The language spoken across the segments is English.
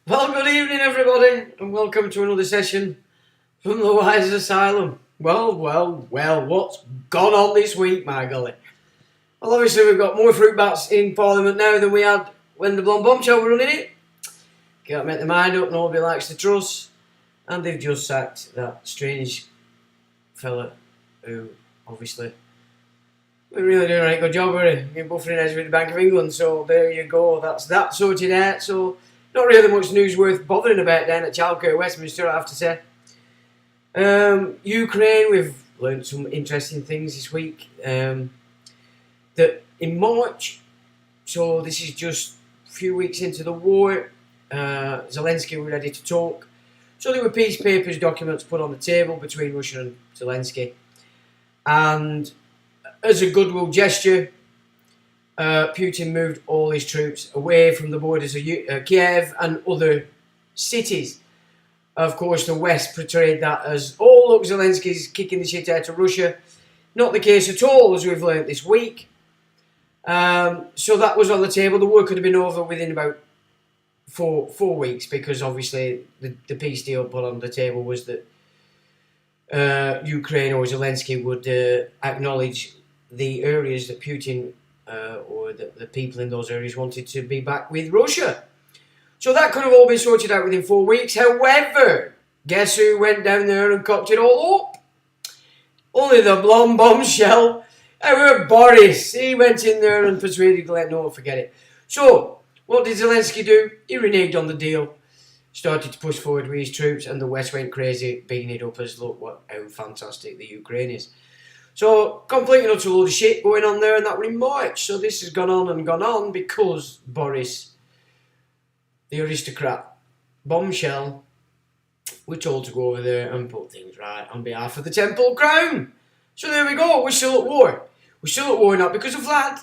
Well, good evening everybody, and welcome to another session from the Wise Asylum. Well, what's gone on this week, my golly? Well, obviously we've got more fruit bats in Parliament now than we had when the Blonde Bombshell were running it. Can't make their mind up, nobody likes the truss, and they've just sacked that strange fella who, obviously, we're really doing a right good job, we're buffering heads with the Bank of England, so there you go, that's that sorted out. So not really much news worth bothering about down at Chalkir, Westminster, I have to say. Ukraine, we've learned some interesting things this week. That in March, so this is just a few weeks into the war, Zelensky were ready to talk. So there were peace papers, documents put on the table between Russia and Zelensky. And as a goodwill gesture, Putin moved all his troops away from the borders of Kiev and other cities. Of course, the West portrayed that as, oh look, Zelensky's kicking the shit out of Russia. Not the case at all, as we've learnt this week. So that was on the table. The war could have been over within about four weeks, because obviously the peace deal put on the table was that Ukraine or Zelensky would acknowledge the areas that Putin or the people in those areas wanted to be back with Russia. So that could have all been sorted out within 4 weeks. However, guess who went down there and cocked it all up? Only the Blonde Bombshell. Our Boris. He went in there and persuaded Glenn, no, forget it. So, what did Zelensky do? He reneged on the deal, started to push forward with his troops, and the West went crazy, bigging it up as, look how fantastic the Ukraine is. So, complete and utter load of shit going on there, and that were in March. So this has gone on because Boris, the aristocrat, Bombshell, were told to go over there and put things right on behalf of the Temple Crown. So there we go, we're still at war. We're still at war not because of Vlad,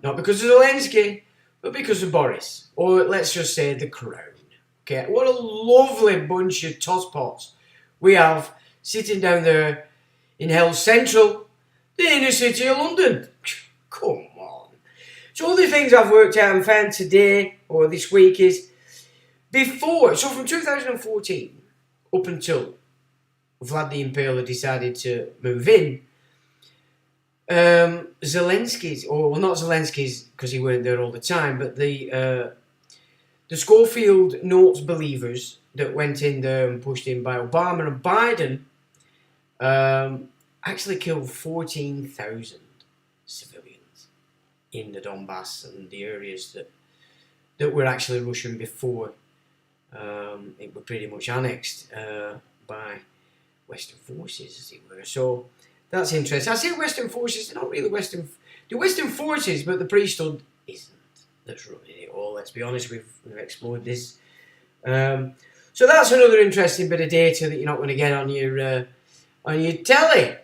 not because of Zelensky, but because of Boris. Or let's just say the Crown. Okay, what a lovely bunch of tosspots we have sitting down there in Hell's Central, the inner city of London. Come on. So all the things I've worked out and found today, or this week, is before, so from 2014 up until Vlad the Impaler decided to move in, Zelensky's, or well, not Zelensky's because he weren't there all the time, but the Schofield Notes believers that went in there and pushed in by Obama and Biden actually killed 14,000 civilians in the Donbass and the areas that were actually Russian before it were pretty much annexed by Western forces, as it were. So that's interesting. I say Western forces, they're not really Western. The Western forces, but the priesthood isn't. That's running it all. Let's be honest, we've explored this. So that's another interesting bit of data that you're not going to get on your telly.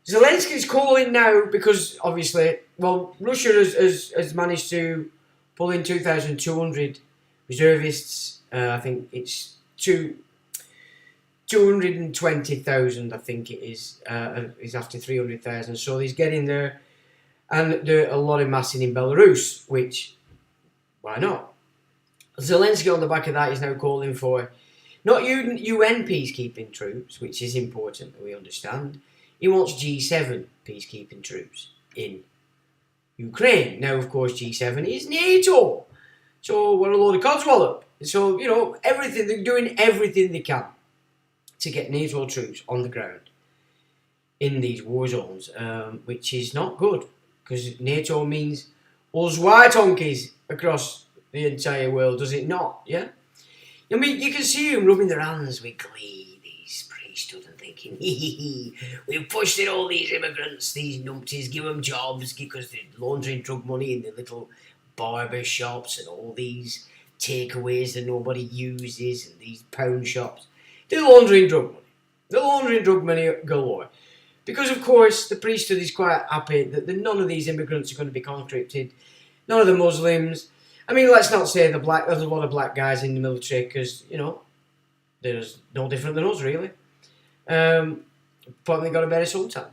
Zelensky's calling now because obviously, well, Russia has managed to pull in 2,200 reservists. I think it's 220,000, I think it is after 300,000. So he's getting there, and there are a lot of massing in Belarus, which, why not? Zelensky on the back of that is now calling for not UN peacekeeping troops, which is important, we understand. He wants G7 peacekeeping troops in Ukraine. Now, of course, G7 is NATO. So we're a load of codswallop. So, you know, they're doing everything they can to get NATO troops on the ground in these war zones, which is not good, because NATO means us white honkies across the entire world, does it not? Yeah? I mean, you can see them rubbing their hands with glee, these priesthood, and thinking, we've pushed in all these immigrants, these numpties, give them jobs, because they're laundering drug money in the little barber shops and all these takeaways that nobody uses, and these pound shops. They're laundering drug money. They're laundering drug money galore. Because, of course, the priesthood is quite happy that none of these immigrants are going to be conscripted. None of the Muslims. I mean, let's not say there's a lot of black guys in the military, because, you know, they're no different than us, really. Probably got a better sometime.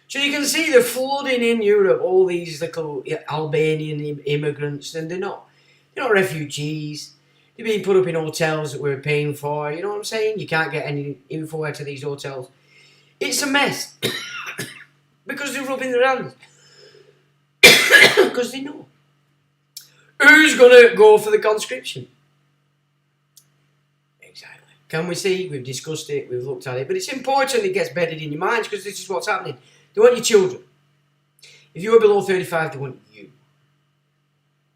So you can see they're flooding in Europe, all these little Albanian immigrants, and they're not refugees. They're being put up in hotels that we're paying for. You know what I'm saying? You can't get any info out of these hotels. It's a mess. Because they're rubbing their hands. Because they know. Who's going to go for the conscription? Exactly. Can we see? We've discussed it. We've looked at it. But it's important it gets bedded in your minds, because this is what's happening. They want your children. If you're below 35, they want you.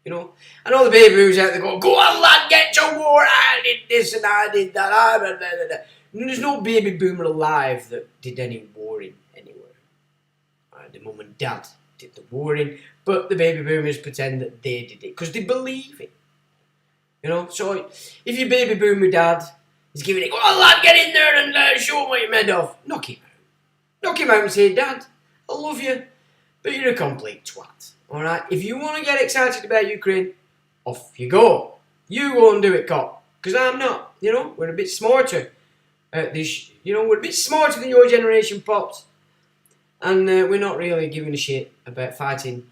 You know? And all the baby boomers out there go on lad, get to war, I did this and I did that. And there's no baby boomer alive that did any warring anywhere. The mum and dad did the warring, but the baby boomers pretend that they did it, because they believe it. You know? So if your baby boomer dad is giving it, go on lad, get in there and show him what you're made of, knock him out. Knock him out and say, Dad, I love you, but you're a complete twat. Alright? If you want to get excited about Ukraine, off you go. You go and do it, cop. Because I'm not. You know, we're a bit smarter at this. You know, we're a bit smarter than your generation, pops. And we're not really giving a shit about fighting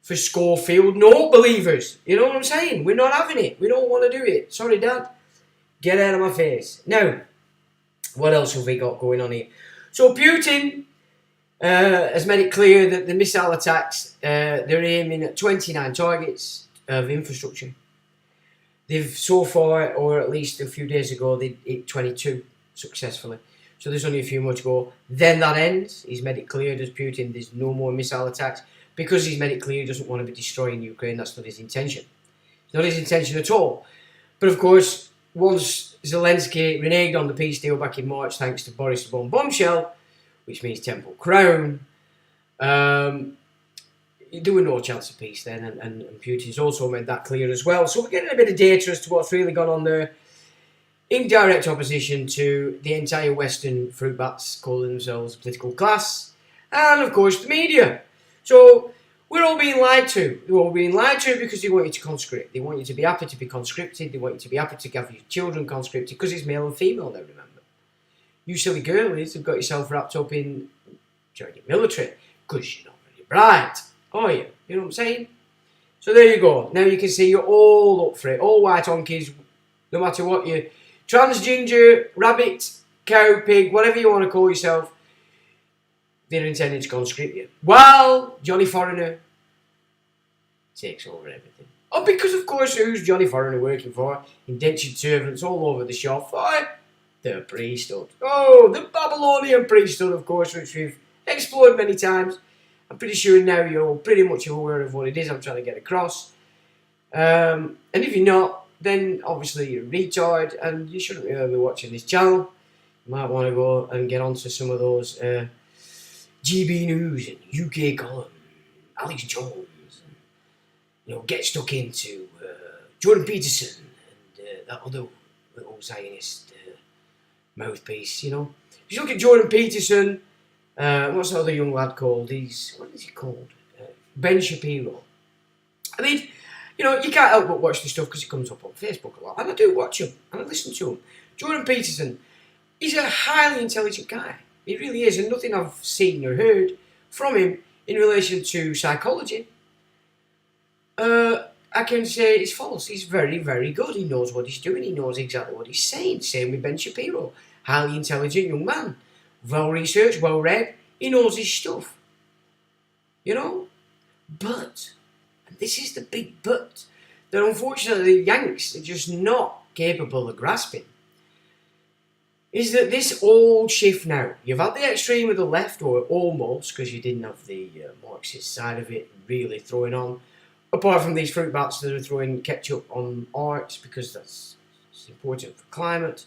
for Schofield. No believers. You know what I'm saying? We're not having it. We don't want to do it. Sorry, Dad. Get out of my face. Now, what else have we got going on here? So Putin has made it clear that the missile attacks, they're aiming at 29 targets of infrastructure. They've so far, or at least a few days ago, they hit 22 successfully. So there's only a few more to go. Then that ends. He's made it clear, does Putin, there's no more missile attacks, because he's made it clear he doesn't want to be destroying Ukraine. That's not his intention. It's not his intention at all. But of course, once Zelensky reneged on the peace deal back in March, thanks to Boris the Bombshell, which means Temple Crown, there were no chance of peace then, and Putin's also made that clear as well. So we're getting a bit of data as to what's really gone on there, in direct opposition to the entire Western fruit bats calling themselves a political class, and of course the media. So we're all being lied to. We're all being lied to because they want you to conscript. They want you to be happy to be conscripted. They want you to be happy to have your children conscripted, because it's male and female now, remember. You silly girlies have got yourself wrapped up in joining the military because you're not really bright, are you? You know what I'm saying? So there you go. Now you can see you're all up for it. All white honkies, no matter what you trans, ginger, rabbit, cow, pig, whatever you want to call yourself, they're intending to conscript you. While Johnny Foreigner takes over everything. Oh, because of course, who's Johnny Foreigner working for? Indentured servants all over the shop. The priesthood. Oh, the Babylonian priesthood, of course, which we've explored many times. I'm pretty sure now you're pretty much aware of what it is I'm trying to get across. And if you're not, then obviously you're a retard and you shouldn't really be watching this channel. You might want to go and get onto some of those GB News and UK column, Alex Jones, and, you know, get stuck into Jordan Peterson and that other little Zionist mouthpiece, you know. If you look at Jordan Peterson, what's the other young lad called? What is he called? Ben Shapiro. I mean, you know, you can't help but watch the stuff because it comes up on Facebook a lot. And I do watch him, and I listen to him. Jordan Peterson, He's a highly intelligent guy. He really is, and nothing I've seen or heard from him in relation to psychology, I can say it's false. He's very, very good. He knows what he's doing. He knows exactly what he's saying. Same with Ben Shapiro. Highly intelligent young man. Well researched, well read. He knows his stuff. You know? But, and this is the big but, that unfortunately the Yanks are just not capable of grasping, is that this old shift now, you've had the extreme of the left, or almost, because you didn't have the Marxist side of it really throwing on, apart from these fruit bats that are throwing ketchup on arts, because that's important for climate.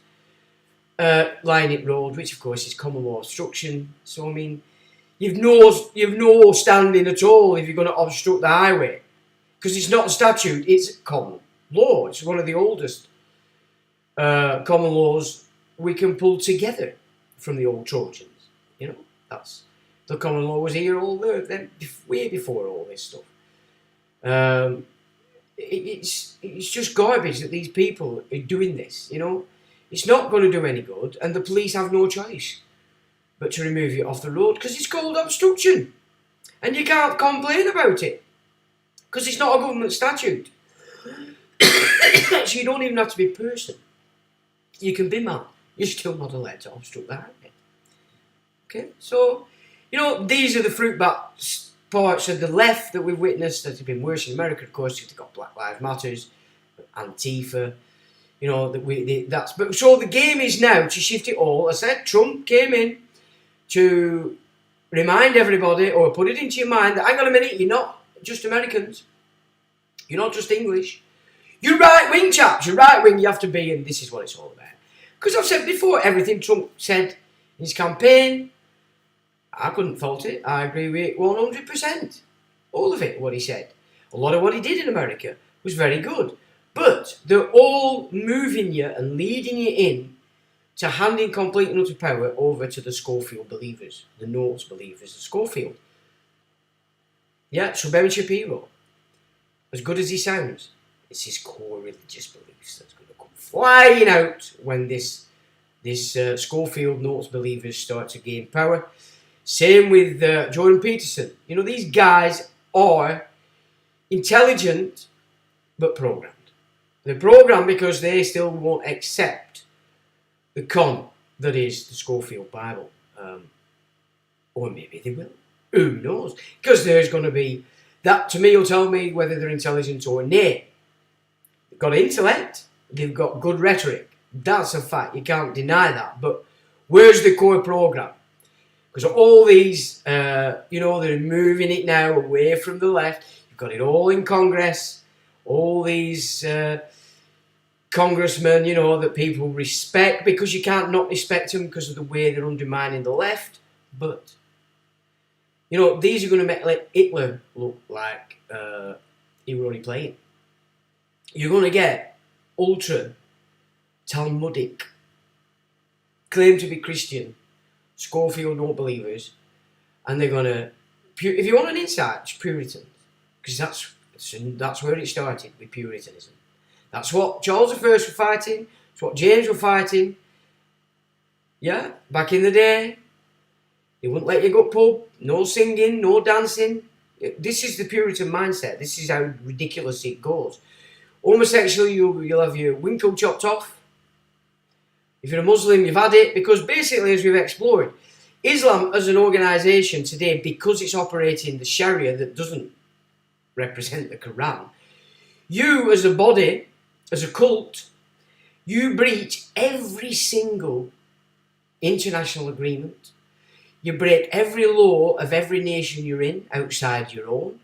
Line it road, which of course is common law obstruction. So I mean, you've no standing at all if you're going to obstruct the highway, because it's not a statute, it's common law. It's one of the oldest common laws we can pull together from the old Trojans. You know, that's the common law was here all there, way before all this stuff. It's just garbage that these people are doing this. You know, it's not going to do any good, and the police have no choice but to remove you off the road, because it's called obstruction, and you can't complain about it because it's not a government statute. So you don't even have to be a person. You can be man. You're still not allowed to obstruct the highway. Okay, so you know, these are the fruit bat parts of the left that we've witnessed that have been worse in America, of course, because they've got Black Lives Matters, Antifa. You know that's. But so the game is now to shift it all. I said Trump came in to remind everybody, or put it into your mind, that hang on a minute, you're not just Americans, you're not just English, you're right wing chaps. You're right wing. You have to be, and this is what it's all about. Because I've said before, everything Trump said in his campaign, I couldn't fault it. I agree with it 100%. All of it, what he said. A lot of what he did in America was very good. But they're all moving you and leading you in to handing complete and utter power over to the Schofield believers, the Notes believers of Schofield. Yeah, so Ben Shapiro, as good as he sounds, it's his core religious beliefs that's going to come flying out when this Schofield Notes believers start to gain power. Same with Jordan Peterson. You know, these guys are intelligent but programmed. They're programmed because they still won't accept the con that is the Schofield Bible. Or maybe they will. Who knows? Because there's going to be, that to me will tell me whether they're intelligent or not. They've got intellect, they've got good rhetoric. That's a fact, you can't deny that. But where's the core program? Because all these, you know, they're moving it now away from the left. You've got it all in Congress. All these congressmen, you know, that people respect, because you can't not respect them because of the way they're undermining the left. But, you know, these are going to make like Hitler look like he were only playing. You're going to get ultra Talmudic, claim to be Christian, Schofield Note believers, and they're going to, if you want an insight, it's Puritans, because that's where it started, with Puritanism. That's what Charles I were fighting, it's what James were fighting. Yeah, back in the day, they wouldn't let you go pub, no singing, no dancing. This is the Puritan mindset. This is how ridiculous it goes. Homosexual, you'll have your winkle chopped off. If you're a Muslim, you've had it, because basically, as we've explored, Islam as an organisation today, because it's operating the Sharia that doesn't represent the Quran, you as a body, as a cult, you breach every single international agreement. You break every law of every nation you're in outside your own.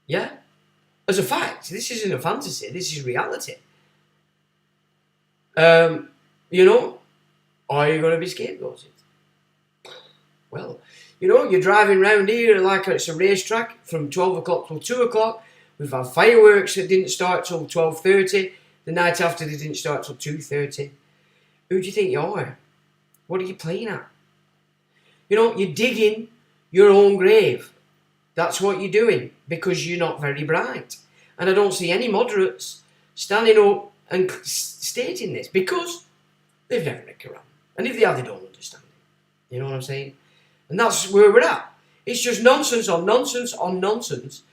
Yeah? As a fact, this isn't a fantasy, this is reality. You know, are you going to be scapegoated? Well, you know, you're driving around here like it's a racetrack from 12 o'clock till 2 o'clock. We've had fireworks that didn't start till 12:30. The night after, they didn't start till 2:30. Who do you think you are? What are you playing at? You know, you're digging your own grave. That's what you're doing, because you're not very bright. And I don't see any moderates standing up and stating this, because They've never read Quran. And if they have, they don't understand it. You know what I'm saying? And that's where we're at. It's just nonsense on nonsense on nonsense,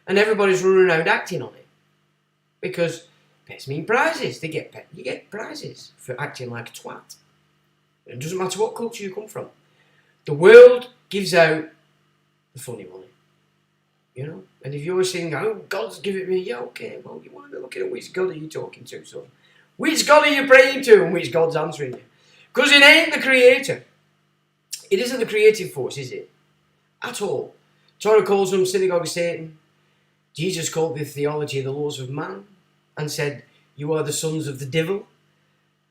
and everybody's running around acting on it. Because pets mean prizes. You get prizes for acting like a twat. It doesn't matter what culture you come from. The world gives out the funny money. You know? And if you're saying, oh, God's giving me, yeah, okay, well, you want to look at which God are you talking to, son? Which God are you praying to and which God's answering you? Because it ain't the creator. It isn't the creative force, is it? At all. Torah calls them synagogue of Satan. Jesus called the theology the laws of man and said, you are the sons of the devil,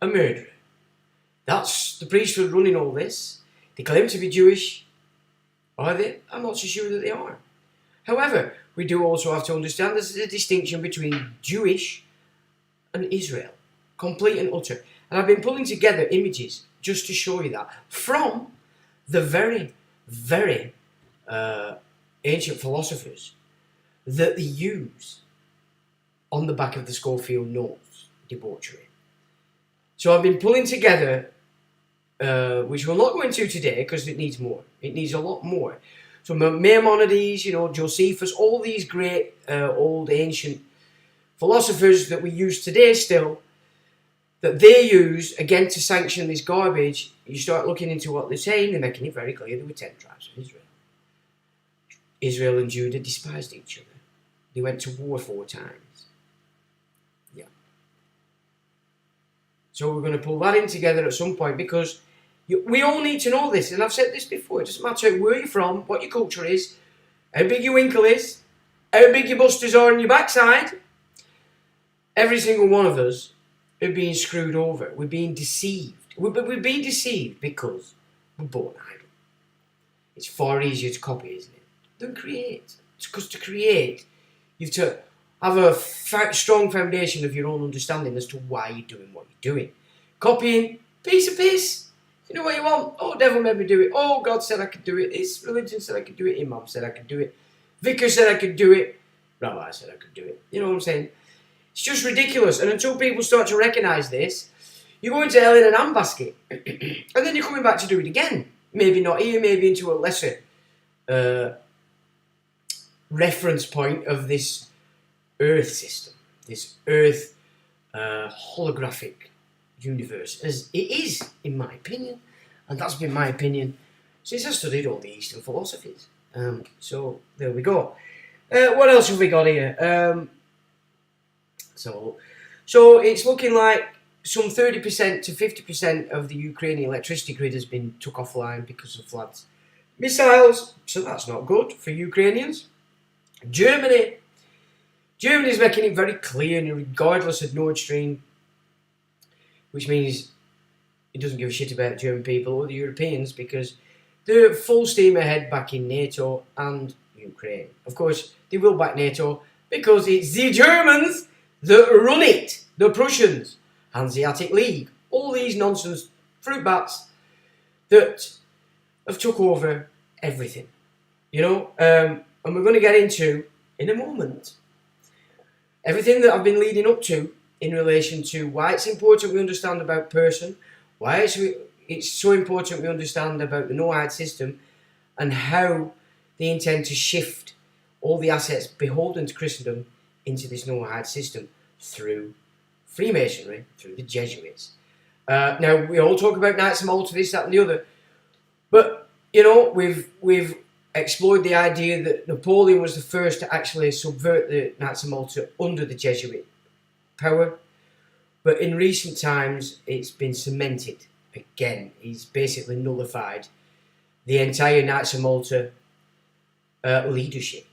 a murderer. That's the priesthood running all this. They claim to be Jewish. Are they? I'm not so sure that they are. However, we do also have to understand there's a distinction between Jewish and Israel. Complete and utter. And I've been pulling together images just to show you that from the very, very ancient philosophers that they use on the back of the Schofield notes, debauchery. So I've been pulling together, which we'll not go into today because it needs more. It needs a lot more. So Maimonides, Josephus, all these great old ancient philosophers that we use today still, that they use, again, to sanction this garbage. You start looking into what they're saying, they're making it very clear there were 10 tribes of Israel. Israel and Judah despised each other. They went to war 4 times. Yeah. So we're going to pull that in together at some point because we all need to know this. And I've said this before. It doesn't matter where you're from, what your culture is, how big your winkle is, how big your busters are on your backside. Every single one of us are being screwed over. We're being deceived. We're being deceived because we're born idle. It's far easier to copy, isn't it, than create. It's because to create, you have to have a strong foundation of your own understanding as to why you're doing what you're doing. Copying, piece of piss. You know what you want? Oh, devil made me do it. Oh, God said I could do it. This religion said I could do it. Imam said I could do it. Vicar said I could do it. Rabbi said I could do it. You know what I'm saying? It's just ridiculous. And until people start to recognise this, you go into hell in an handbasket. And then you're coming back to do it again. Maybe not here, maybe into a lesser reference point of this earth system. This earth holographic universe. As it is, in my opinion. And that's been my opinion since I studied all the Eastern philosophies. So, there we go. What else have we got here? So it's looking like some 30% to 50% of the Ukrainian electricity grid has been took offline because of Vlad's missiles. So that's not good for Ukrainians. Germany's making it very clear, and regardless of Nord Stream, which means it doesn't give a shit about the German people or the Europeans because they're full steam ahead backing NATO and Ukraine. Of course, they will back NATO because it's the Germans that run it. The Prussians, Hanseatic League, all these nonsense fruit bats that have took over everything. And we're going to get into, in a moment, everything that I've been leading up to in relation to why it's important we understand about person, why it's so important we understand about the Noahide system, and how they intend to shift all the assets beholden to Christendom into this Noahide system through Freemasonry, through the Jesuits. Now, we all talk about Knights of Malta, this, that and the other, but, we've explored the idea that Napoleon was the first to actually subvert the Knights of Malta under the Jesuit power. But in recent times, it's been cemented again. He's basically nullified the entire Knights of Malta leadership.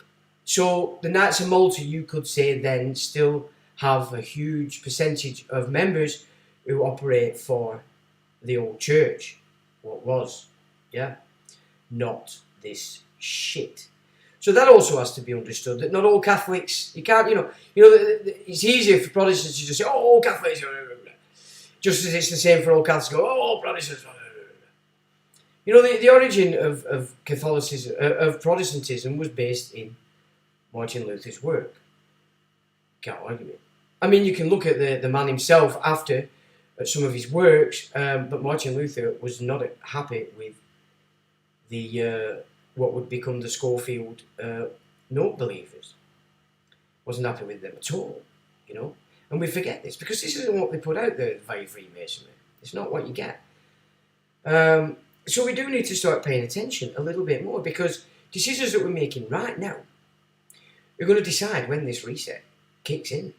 So the Knights of Malta, you could say then, still have a huge percentage of members who operate for the old church. What was, not this shit. So that also has to be understood, that not all Catholics, you can't, it's easier for Protestants to just say, oh, all Catholics, just as it's the same for all Catholics to go, oh, all Protestants. The origin of Catholicism, of Protestantism, was based in Martin Luther's work. Can't argue it. I mean, you can look at the man himself after at some of his works, but Martin Luther was not happy with the what would become the Schofield Note believers. Wasn't happy with them at all, you know. And we forget this because this isn't what they put out there via Freemasonry. It's not what you get. So we do need to start paying attention a little bit more, because decisions that we're making right now are going to decide when this reset kicks in.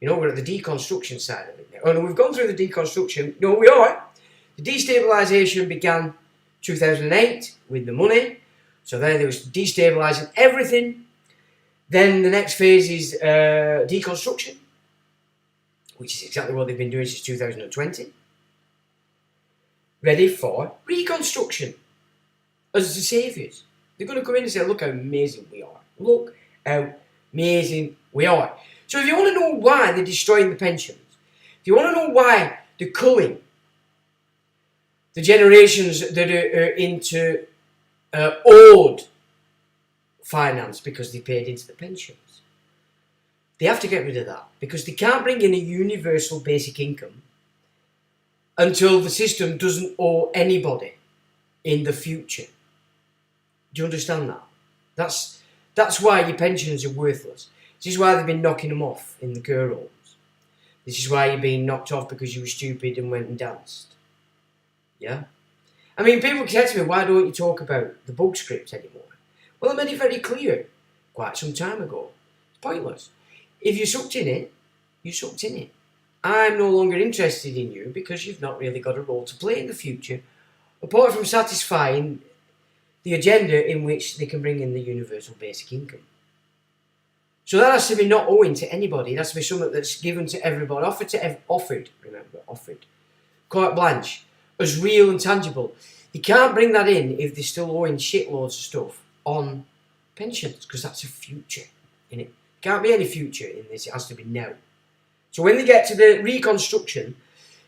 You know, we're at the deconstruction side of it now. Oh, no, we've gone through the deconstruction. No, we are. The destabilisation began 2008 with the money. So there was destabilising everything. Then the next phase is deconstruction, which is exactly what they've been doing since 2020. Ready for reconstruction as the saviours. They're going to come in and say, look how amazing we are. Look how amazing we are. So if you want to know why they're destroying the pensions, if you want to know why they're culling the generations that are into old finance because they paid into the pensions, they have to get rid of that, because they can't bring in a universal basic income until the system doesn't owe anybody in the future. Do you understand that? That's why your pensions are worthless. This is why they've been knocking them off in the care homes. This is why you're being knocked off because you were stupid and went and danced. Yeah? I mean, people say to me, why don't you talk about the book script anymore? Well, I made it very clear quite some time ago. It's pointless. If you're sucked in it, you're sucked in it. I'm no longer interested in you because you've not really got a role to play in the future, apart from satisfying the agenda in which they can bring in the universal basic income. So that has to be not owing to anybody. It has to be something that's given to everybody, offered, carte blanche, as real and tangible. You can't bring that in if they're still owing shitloads of stuff on pensions, because that's a future in it. Can't be any future in this. It has to be now. So when they get to the reconstruction,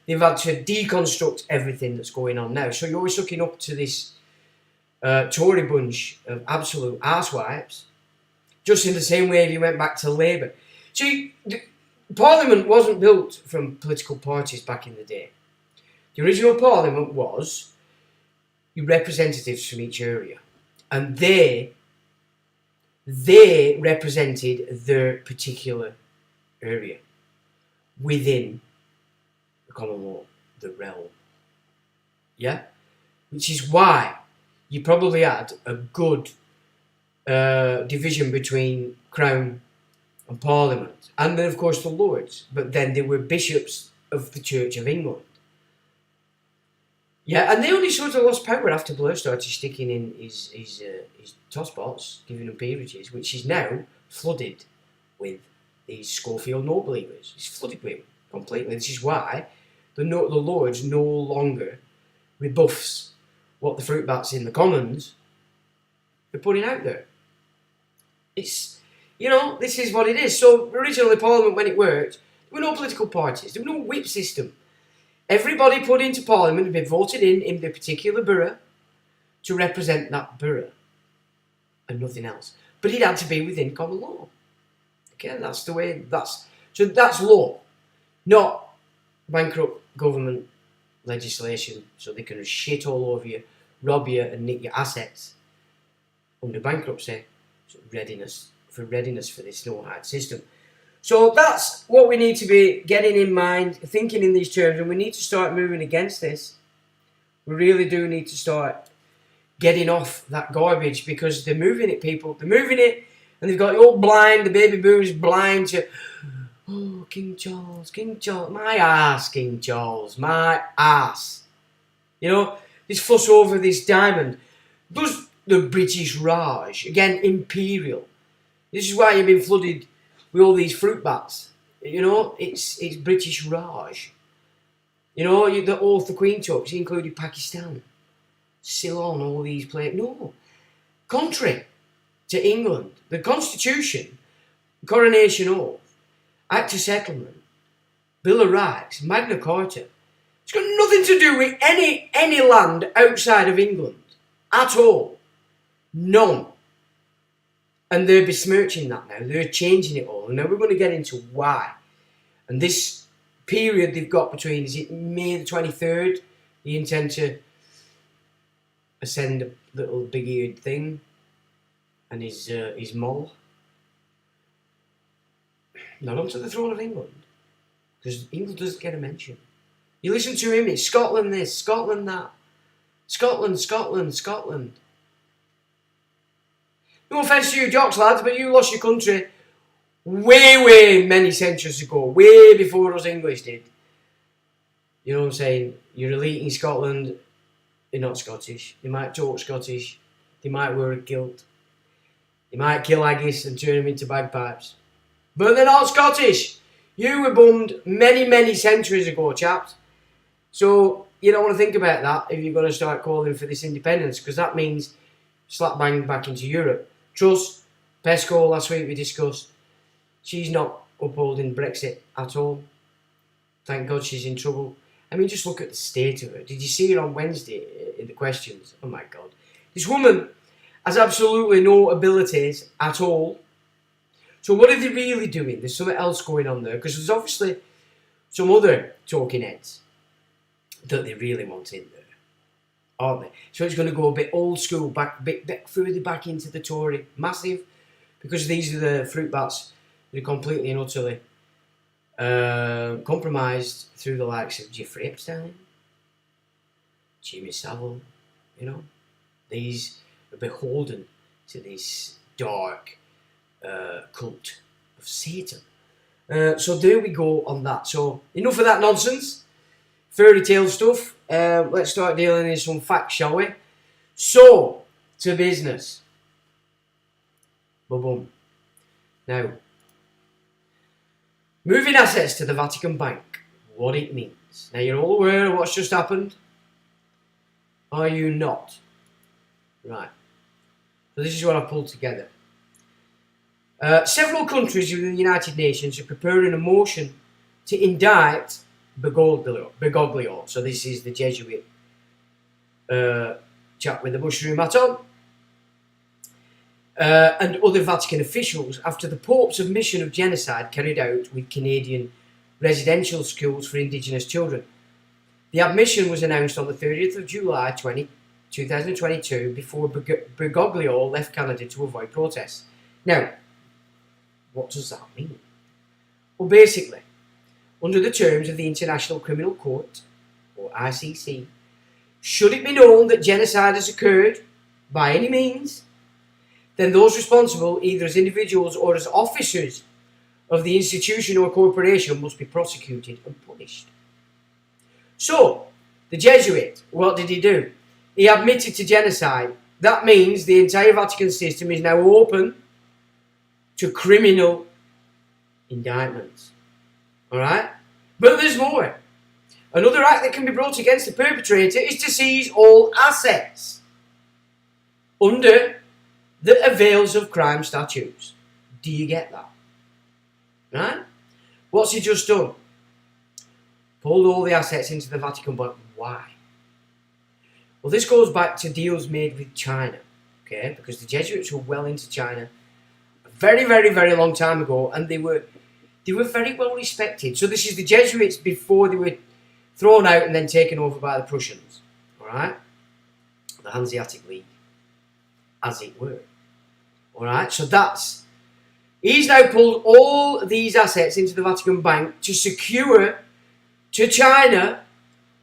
they've had to deconstruct everything that's going on now. So you're always looking up to this Tory bunch of absolute arsewipes, just in the same way if you went back to Labour. See, Parliament wasn't built from political parties back in the day. The original Parliament was your representatives from each area, and they represented their particular area within the common law, the realm. Yeah? Which is why you probably had a good division between Crown and Parliament, and then of course the Lords, but then they were bishops of the Church of England. Yeah, and they only sort of lost power after Blair started sticking in his tosspots, giving them peerages, which is now flooded with these Schofield Note believers. It's flooded with them completely. This is why the Lords no longer rebuffs what the fruit bats in the Commons are putting out there. It's, you know, this is what it is. So originally Parliament, when it worked, there were no political parties, there was no whip system. Everybody put into Parliament had been voted in the particular borough to represent that borough and nothing else. But it had to be within common law. Okay, that's the way, that's law, not bankrupt government legislation so they can shit all over you, rob you and nick your assets under bankruptcy. So readiness for this no-hide system. So that's what we need to be getting in mind, thinking in these terms, and we need to start moving against this. We really do need to start getting off that garbage, because they're moving it, people. They're moving it, and they've got it all blind. The baby boomers blind to, oh, King Charles, my ass, King Charles, my ass. You know, this fuss over this diamond. Does the British Raj, again, imperial. This is why you've been flooded with all these fruit bats. You know, it's British Raj. You know, the oath the Queen took, she included Pakistan, Ceylon, all these places. No. Contrary to England, the Constitution, Coronation Oath, Act of Settlement, Bill of Rights, Magna Carta, it's got nothing to do with any land outside of England at all. None. And they're besmirching that now. They're changing it all. And now we're going to get into why. And this period they've got between, is it May the 23rd? You intend to ascend a little big-eared thing and his mole. Not onto the throne of England, because England doesn't get a mention. You listen to him, it's Scotland this, Scotland that. Scotland, Scotland, Scotland. No offence to you jocks, lads, but you lost your country way many centuries ago, way before us English did. You know what I'm saying? You're elite in Scotland, they're not Scottish. They might talk Scottish, they might wear a kilt, they might kill haggis and turn them into bagpipes. But they're not Scottish. You were bummed many centuries ago, chaps. So you don't want to think about that if you're going to start calling for this independence, because that means slap bang back into Europe. Truss, Pesco, last week we discussed, she's not upholding Brexit at all. Thank God she's in trouble. I mean, just look at the state of her. Did you see her on Wednesday in the questions? Oh my God. This woman has absolutely no abilities at all. So what are they really doing? There's something else going on there, because there's obviously some other talking heads that they really want in there, aren't they? So it's going to go a bit old school, bit further back into the Tory. Massive, because these are the fruit bats that are completely and utterly compromised through the likes of Jeffrey Epstein, Jimmy Savile, you know. These are beholden to this dark cult of Satan. So there we go on that. So enough of that nonsense, fairy tale stuff. Let's start dealing in some facts, shall we? So, to business. Boom. Now, moving assets to the Vatican Bank, what it means. Now, you're all aware of what's just happened? Are you not? Right. So this is what I've pulled together. Several countries within the United Nations are preparing a motion to indict Bergoglio. So this is the Jesuit chap with the mushroom hat on. And other Vatican officials after the Pope's admission of genocide carried out with Canadian residential schools for Indigenous children. The admission was announced on the 30th of July 2022 before Bergoglio left Canada to avoid protests. Now, what does that mean? Well, basically, under the terms of the International Criminal Court, or ICC, should it be known that genocide has occurred by any means, then those responsible, either as individuals or as officers of the institution or corporation, must be prosecuted and punished. So, the Jesuit, what did he do? He admitted to genocide. That means the entire Vatican system is now open to criminal indictments. Alright? But there's more. Another act that can be brought against the perpetrator is to seize all assets under the avails of crime statutes. Do you get that? Right? What's he just done? Pulled all the assets into the Vatican Bank. Why? Well, this goes back to deals made with China. Okay? Because the Jesuits were well into China a very long time ago, and they were very well respected. So this is the Jesuits before they were thrown out and then taken over by the Prussians. Alright? The Hanseatic League, as it were. Alright, so he's now pulled all these assets into the Vatican Bank to secure to China,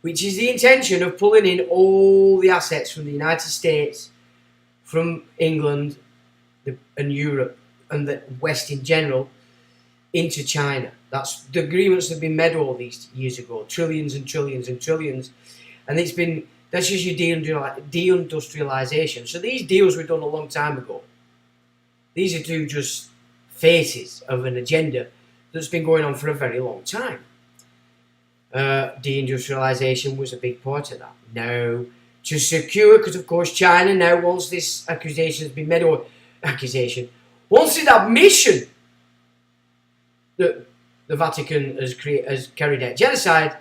which is the intention of pulling in all the assets from the United States, from England and Europe and the West in general, into China. That's the agreements that have been made all these years ago, trillions and trillions and trillions, and that's just your deindustrialization. So these deals were done a long time ago. These are two just faces of an agenda that's been going on for a very long time. Deindustrialization was a big part of that. Now, to secure, because of course China now, once this accusation has been made, or once this admission that the Vatican has carried out genocide,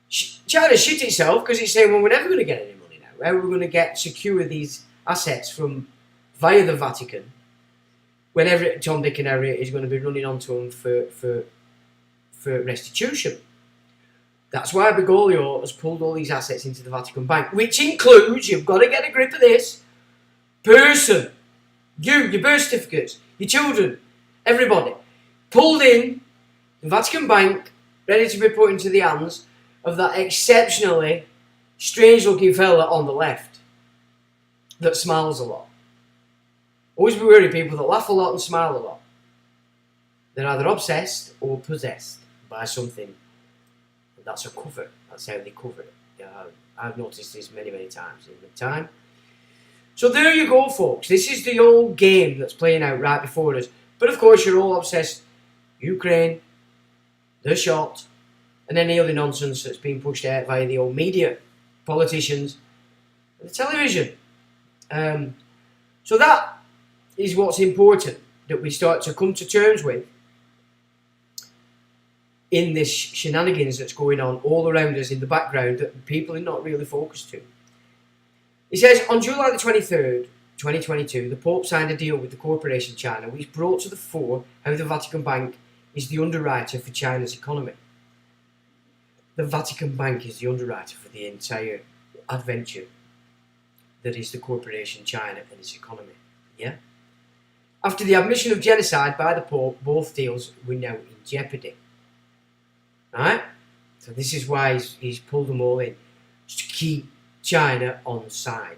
China shit itself, because it's saying, well, we're never going to get any money now. How are we going to secure these assets via the Vatican, whenever Tom, Dick and Harry is going to be running onto them for for restitution. That's why Bergoglio has pulled all these assets into the Vatican Bank, which includes, you've got to get a grip of this, person, your birth certificates, your children, everybody, pulled in the Vatican Bank, ready to be put into the hands of that exceptionally strange-looking fella on the left that smiles a lot. Always be wary of people that laugh a lot and smile a lot. They're either obsessed or possessed by something. That's a cover. That's how they cover it. Yeah, I've noticed this many, many times in the time. So there you go, folks. This is the old game that's playing out right before us. But of course, you're all obsessed. Ukraine, the shot, and any other nonsense that's being pushed out via the old media, politicians, and the television. So that is what's important that we start to come to terms with in this shenanigans that's going on all around us in the background that people are not really focused to. It says, on July the 23rd, 2022, the Pope signed a deal with the corporation China, which brought to the fore how the Vatican Bank is the underwriter for China's economy. The Vatican Bank is the underwriter for the entire adventure that is the corporation China and its economy. Yeah? After the admission of genocide by the Pope, both deals were now in jeopardy. Alright? So this is why he's pulled them all in, just to keep China on side.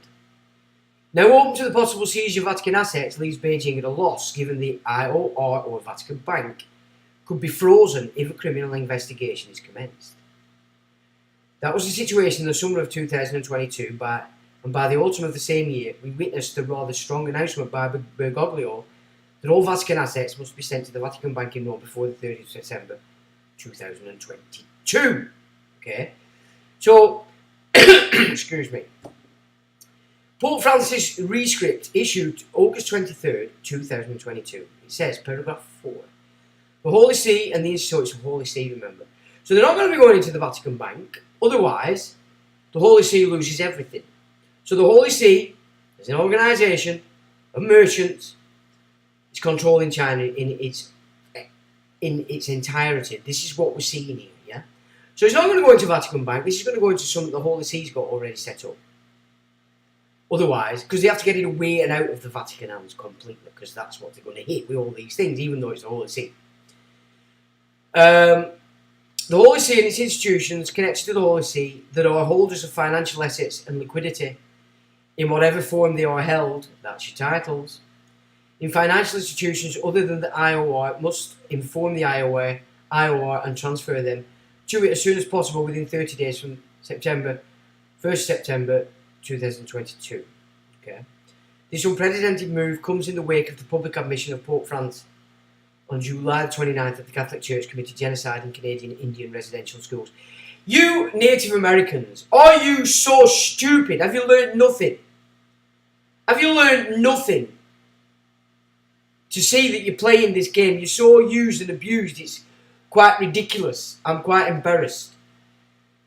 Now, open to the possible seizure of Vatican assets leaves Beijing at a loss, given the IOR or Vatican Bank could be frozen if a criminal investigation is commenced. That was the situation in the summer of 2022, and by the autumn of the same year, we witnessed the rather strong announcement by Bergoglio that all Vatican assets must be sent to the Vatican Bank in Rome before the 30th of September 2022. Okay? So, excuse me. Pope Francis' rescript issued August 23rd, 2022. It says, paragraph 4. The Holy See and the Institutes of Holy See, remember. So they're not going to be going into the Vatican Bank. Otherwise, the Holy See loses everything. So the Holy See, as an organisation of merchants, is controlling China in its entirety. This is what we're seeing here, yeah? So it's not going to go into Vatican Bank. This is going to go into something the Holy See's got already set up. Otherwise, because they have to get it away and out of the Vatican hands completely, because that's what they're going to hit with all these things, even though it's the Holy See. The Holy See and its institutions connected to the Holy See that are holders of financial assets and liquidity in whatever form they are held, that's your titles, in financial institutions other than the IOR must inform the IOR and transfer them to it as soon as possible within 30 days from 1st September 2022. Okay. This unprecedented move comes in the wake of the public admission of Pope Francis on July 29th that the Catholic Church committed genocide in Canadian Indian residential schools. You Native Americans, are you so stupid? Have you learned nothing? Have you learned nothing? To see that you're playing this game, you're so used and abused, it's quite ridiculous. I'm quite embarrassed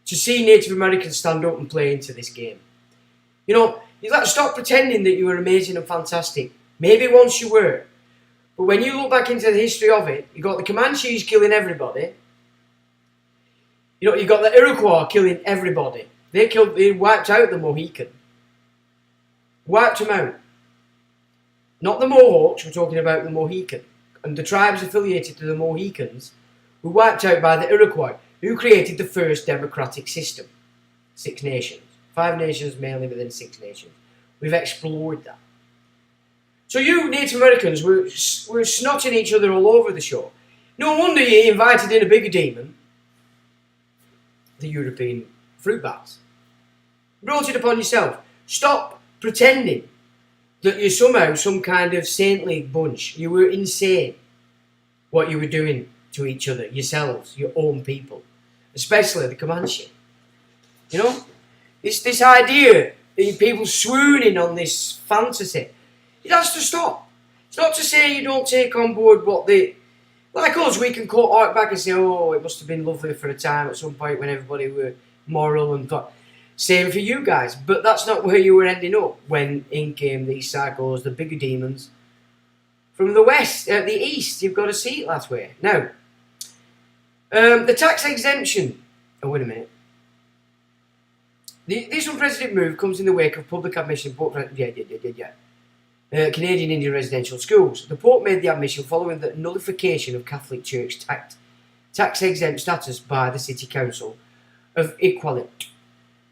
to see Native Americans stand up and play into this game. You know, you've got to stop pretending that you were amazing and fantastic. Maybe once you were. But when you look back into the history of it, you got the Comanches killing everybody. You know, you got the Iroquois killing everybody. They wiped out the Mohican. Wiped them out. Not the Mohawks, we're talking about the Mohican. And the tribes affiliated to the Mohicans were wiped out by the Iroquois, who created the first democratic system. 6 nations. 5 nations mainly within 6 nations. We've explored that. So you Native Americans were snotting each other all over the show. No wonder you invited in a bigger demon, the European fruit bats. Brought it upon yourself. Stop pretending that you're somehow some kind of saintly bunch. You were insane what you were doing to each other, yourselves, your own people, especially the Comanche. You know, this idea that people swooning on this fantasy, it has to stop. It's not to say you don't take on board what they, like us, we can cut art back and say, oh, it must have been lovely for a time at some point when everybody were moral and thought. Same for you guys, but that's not where you were ending up when in came these psychos, the bigger demons from the west, the east. You've got to see it that way. Now, The tax exemption. Oh, wait a minute. This unprecedented move comes in the wake of public admission. Canadian Indian residential schools. The Pope made the admission following the nullification of Catholic Church tax exempt status by the City Council of Iqaluit,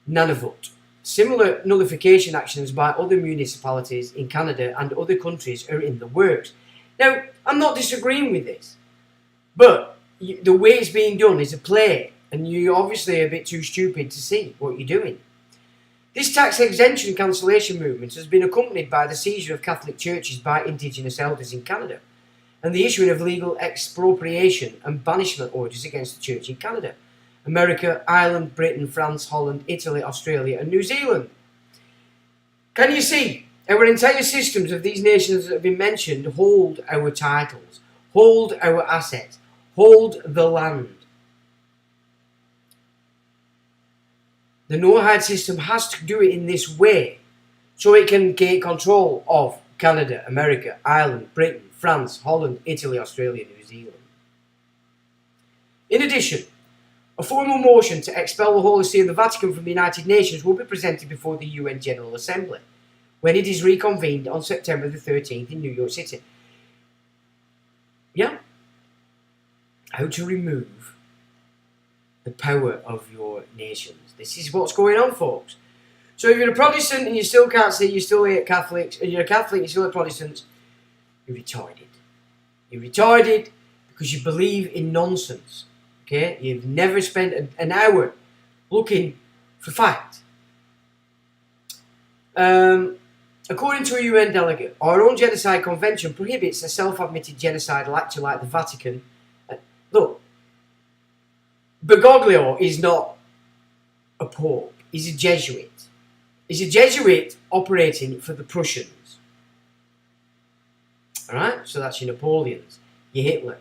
Nunavut. Similar nullification actions by other municipalities in Canada and other countries are in the works. Now, I'm not disagreeing with this, but the way it's being done is a play, and you're obviously a bit too stupid to see what you're doing. This tax exemption cancellation movement has been accompanied by the seizure of Catholic churches by Indigenous elders in Canada and the issuing of legal expropriation and banishment orders against the church in Canada, America, Ireland, Britain, France, Holland, Italy, Australia and New Zealand. Can you see? Our entire systems of these nations that have been mentioned hold our titles, hold our assets, hold the land. The no-hide system has to do it in this way so it can gain control of Canada, America, Ireland, Britain, France, Holland, Italy, Australia, New Zealand. In addition, a formal motion to expel the Holy See and the Vatican from the United Nations will be presented before the UN General Assembly when it is reconvened on September the 13th in New York City. Yeah? How to remove the power of your nations. This is what's going on, folks. So if you're a Protestant and you still can't see, you still hate Catholics, and you're a Catholic and you still hate Protestants, you're retarded. You're retarded because you believe in nonsense. Okay? You've never spent an hour looking for fact. According to a UN delegate, our own genocide convention prohibits a self-admitted genocidal actor like the Vatican. Look, Bergoglio is not a pope. He's a Jesuit. He's a Jesuit operating for the Prussians. Alright? So that's your Napoleons, your Hitler.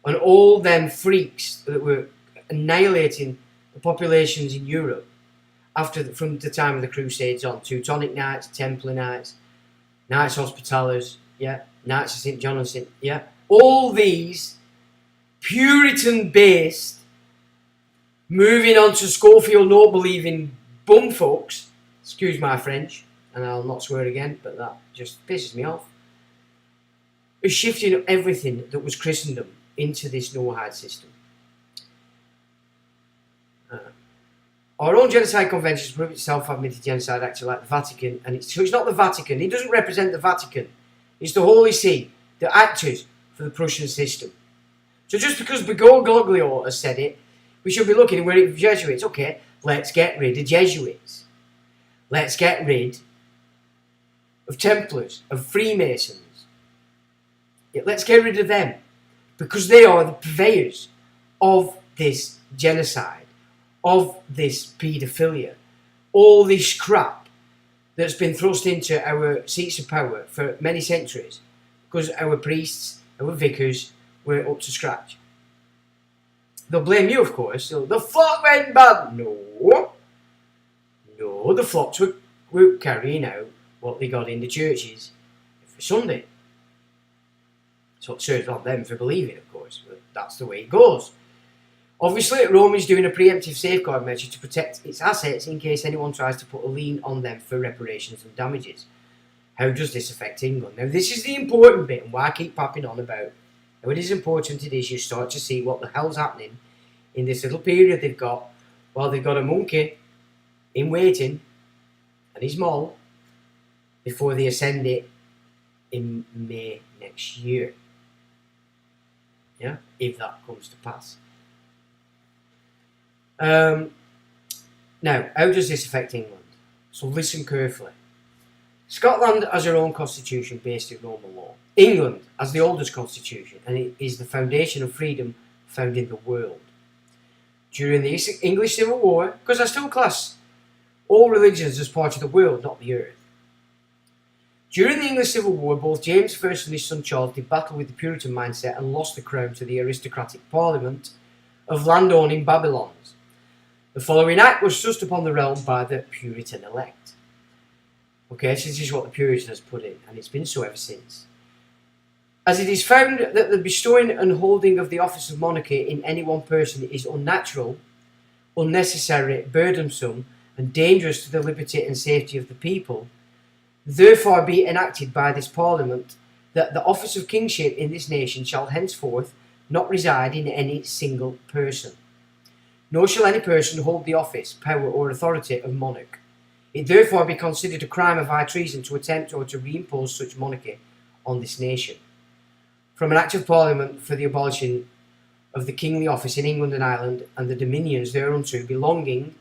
And all them freaks that were annihilating the populations in Europe from the time of the Crusades on. Teutonic Knights, Templar Knights, Knights Hospitallers, yeah, Knights of St. John and St. Yeah. All these Puritan-based, moving on to Schofield no-believing bumfucks, excuse my French, and I'll not swear again, but that just pisses me off, is shifting everything that was Christendom into this no-hide system. Our own genocide convention prohibits self-admitted genocide actor like the Vatican, and so it's not the Vatican. It doesn't represent the Vatican. It's the Holy See, the actors for the Prussian system. So just because Bergoglio has said it, we should be looking at where it Jesuits. Okay, let's get rid of Jesuits. Let's get rid of Templars, of Freemasons. Yeah, let's get rid of them because they are the purveyors of this genocide, of this paedophilia, all this crap that's been thrust into our seats of power for many centuries because our priests, our vicars were up to scratch. They'll blame you, of course. So the flock went bad. No, the flocks were carrying out what they got in the churches for Sunday. So it serves on them for believing, of course, but that's the way it goes. Obviously, Rome is doing a preemptive safeguard measure to protect its assets in case anyone tries to put a lien on them for reparations and damages. How does this affect England? Now, this is the important bit, and why I keep popping on about how it is important it is you start to see what the hell's happening in this little period they've got while they've got a monkey in waiting and his mole before they ascend it in May next year. Yeah, if that comes to pass. Now, how does this affect England? So listen carefully. Scotland has her own constitution based in Roman law. England has the oldest constitution, and it is the foundation of freedom found in the world. During the English Civil War, because I still class all religions as part of the world, not the earth. During the English Civil War, both James I and his son Charles did battle with the Puritan mindset and lost the crown to the aristocratic parliament of landowning Babylons. The following act was thrust upon the realm by the Puritan elect. Okay, so this is what the Puritans put in, and it's been so ever since. As it is found that the bestowing and holding of the office of monarchy in any one person is unnatural, unnecessary, burdensome, and dangerous to the liberty and safety of the people, therefore be enacted by this Parliament that the office of kingship in this nation shall henceforth not reside in any single person, nor shall any person hold the office, power, or authority of monarch. It therefore be considered a crime of high treason to attempt or to reimpose such monarchy on this nation. From an Act of Parliament for the abolition of the kingly office in England and Ireland and the dominions thereunto belonging,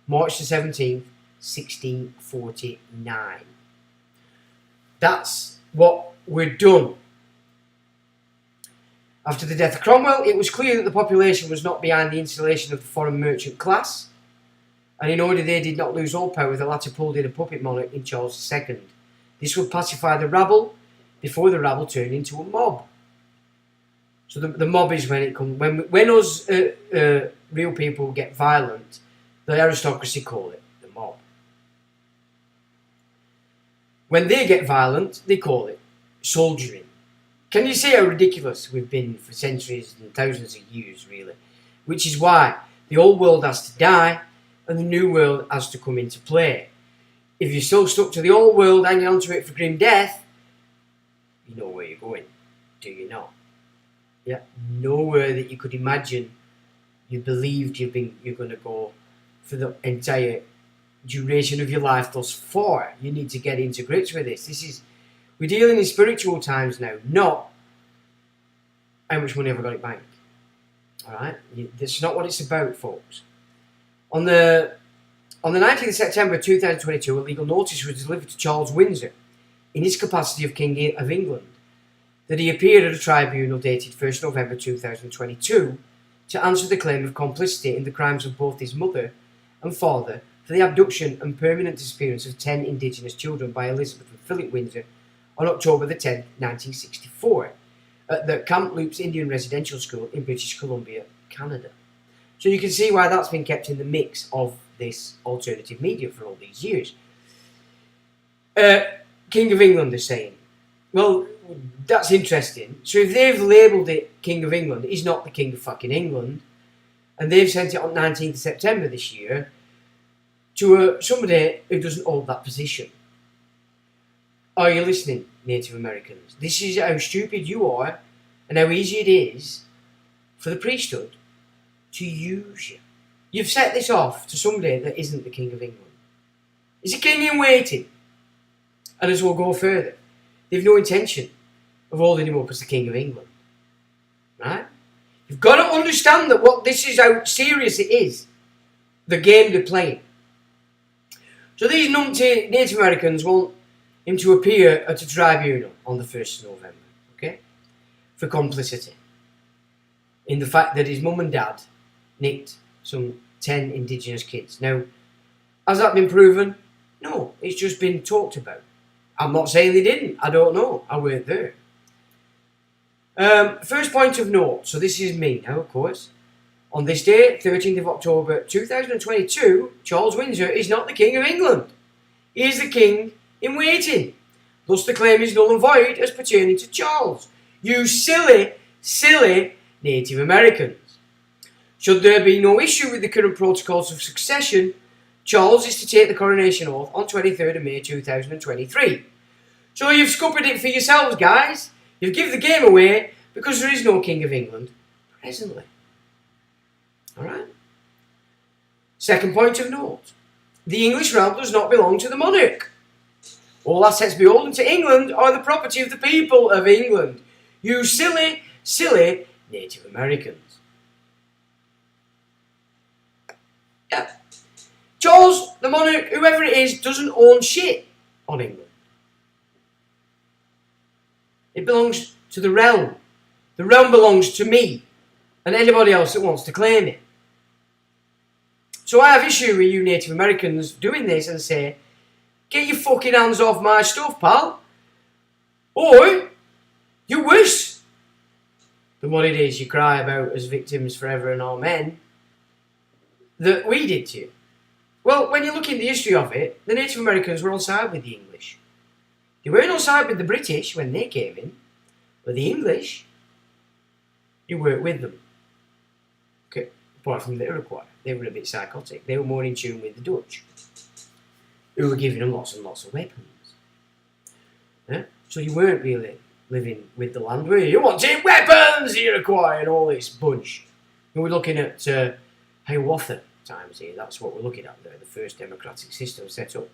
March the 17th, 1649. That's what we're done. After the death of Cromwell, it was clear that the population was not behind the installation of the foreign merchant class, and in order they did not lose all power, the latter pulled in a puppet monarch in Charles II. This would pacify the rabble before the rabble turned into a mob. So the mob is when it comes when us real people get violent, the aristocracy call it the mob. When they get violent, they call it soldiering. Can you see how ridiculous we've been for centuries and thousands of years, really? Which is why the old world has to die and the new world has to come into play. If you're still stuck to the old world, hanging on to it for grim death, you know where you're going, do you not? Yeah, nowhere that you could imagine you believed you're going to go for the entire duration of your life thus far. You need to get into grips with this. We're dealing in spiritual times now, not how much money have I got in bank. Alright? That's not what it's about, folks. On the 19th of September 2022, a legal notice was delivered to Charles Windsor in his capacity of King of England that he appeared at a tribunal dated 1st November 2022 to answer the claim of complicity in the crimes of both his mother and father for the abduction and permanent disappearance of 10 Indigenous children by Elizabeth and Philip Windsor on October the 10th, 1964, at the Kamloops Indian Residential School in British Columbia, Canada. So you can see why that's been kept in the mix of this alternative media for all these years. King of England is saying, well, that's interesting. So if they've labelled it King of England, he's not the King of fucking England, and they've sent it on 19th of September this year to somebody who doesn't hold that position. Are you listening, Native Americans? This is how stupid you are and how easy it is for the priesthood to use you. You've set this off to somebody that isn't the King of England. He's a king in waiting. And as we'll go further, they've no intention of holding him up as the King of England. Right? You've got to understand that this is how serious it is. The game they're playing. So these numpty Native Americans want him to appear at a tribunal on the 1st of November, okay? For complicity. In the fact that his mum and dad nicked some 10 Indigenous kids. Now, has that been proven? No, it's just been talked about. I'm not saying they didn't. I don't know. I weren't there. First point of note. So this is me now, of course. On this day, 13th of October 2022, Charles Windsor is not the King of England. He is the King in waiting. Thus the claim is null and void as pertaining to Charles. You silly, silly Native Americans. Should there be no issue with the current protocols of succession, Charles is to take the coronation oath on 23rd of May 2023. So you've scuppered it for yourselves, guys. You've given the game away because there is no King of England presently. Alright? Second point of note. The English realm does not belong to the monarch. All assets beholden to England are the property of the people of England. You silly, silly Native Americans. Yeah. Charles, the monarch, whoever it is, doesn't own shit on England. It belongs to the realm. The realm belongs to me and anybody else that wants to claim it. So I have issue with you Native Americans doing this and say, get your fucking hands off my stuff, pal. Or you're worse than what it is you cry about as victims forever and amen that we did to you. Well, when you look in the history of it, the Native Americans were on side with the English. They weren't on side with the British when they came in. But the English, you work with them. Okay. Apart from the Iroquois, they were a bit psychotic. They were more in tune with the Dutch, who were giving them lots and lots of weapons. Yeah? So you weren't really living with the land, were you? You wanted weapons, Iroquois, and all this bunch. And we're looking at Hiawatha times here. That's what we're looking at there, the first democratic system set up,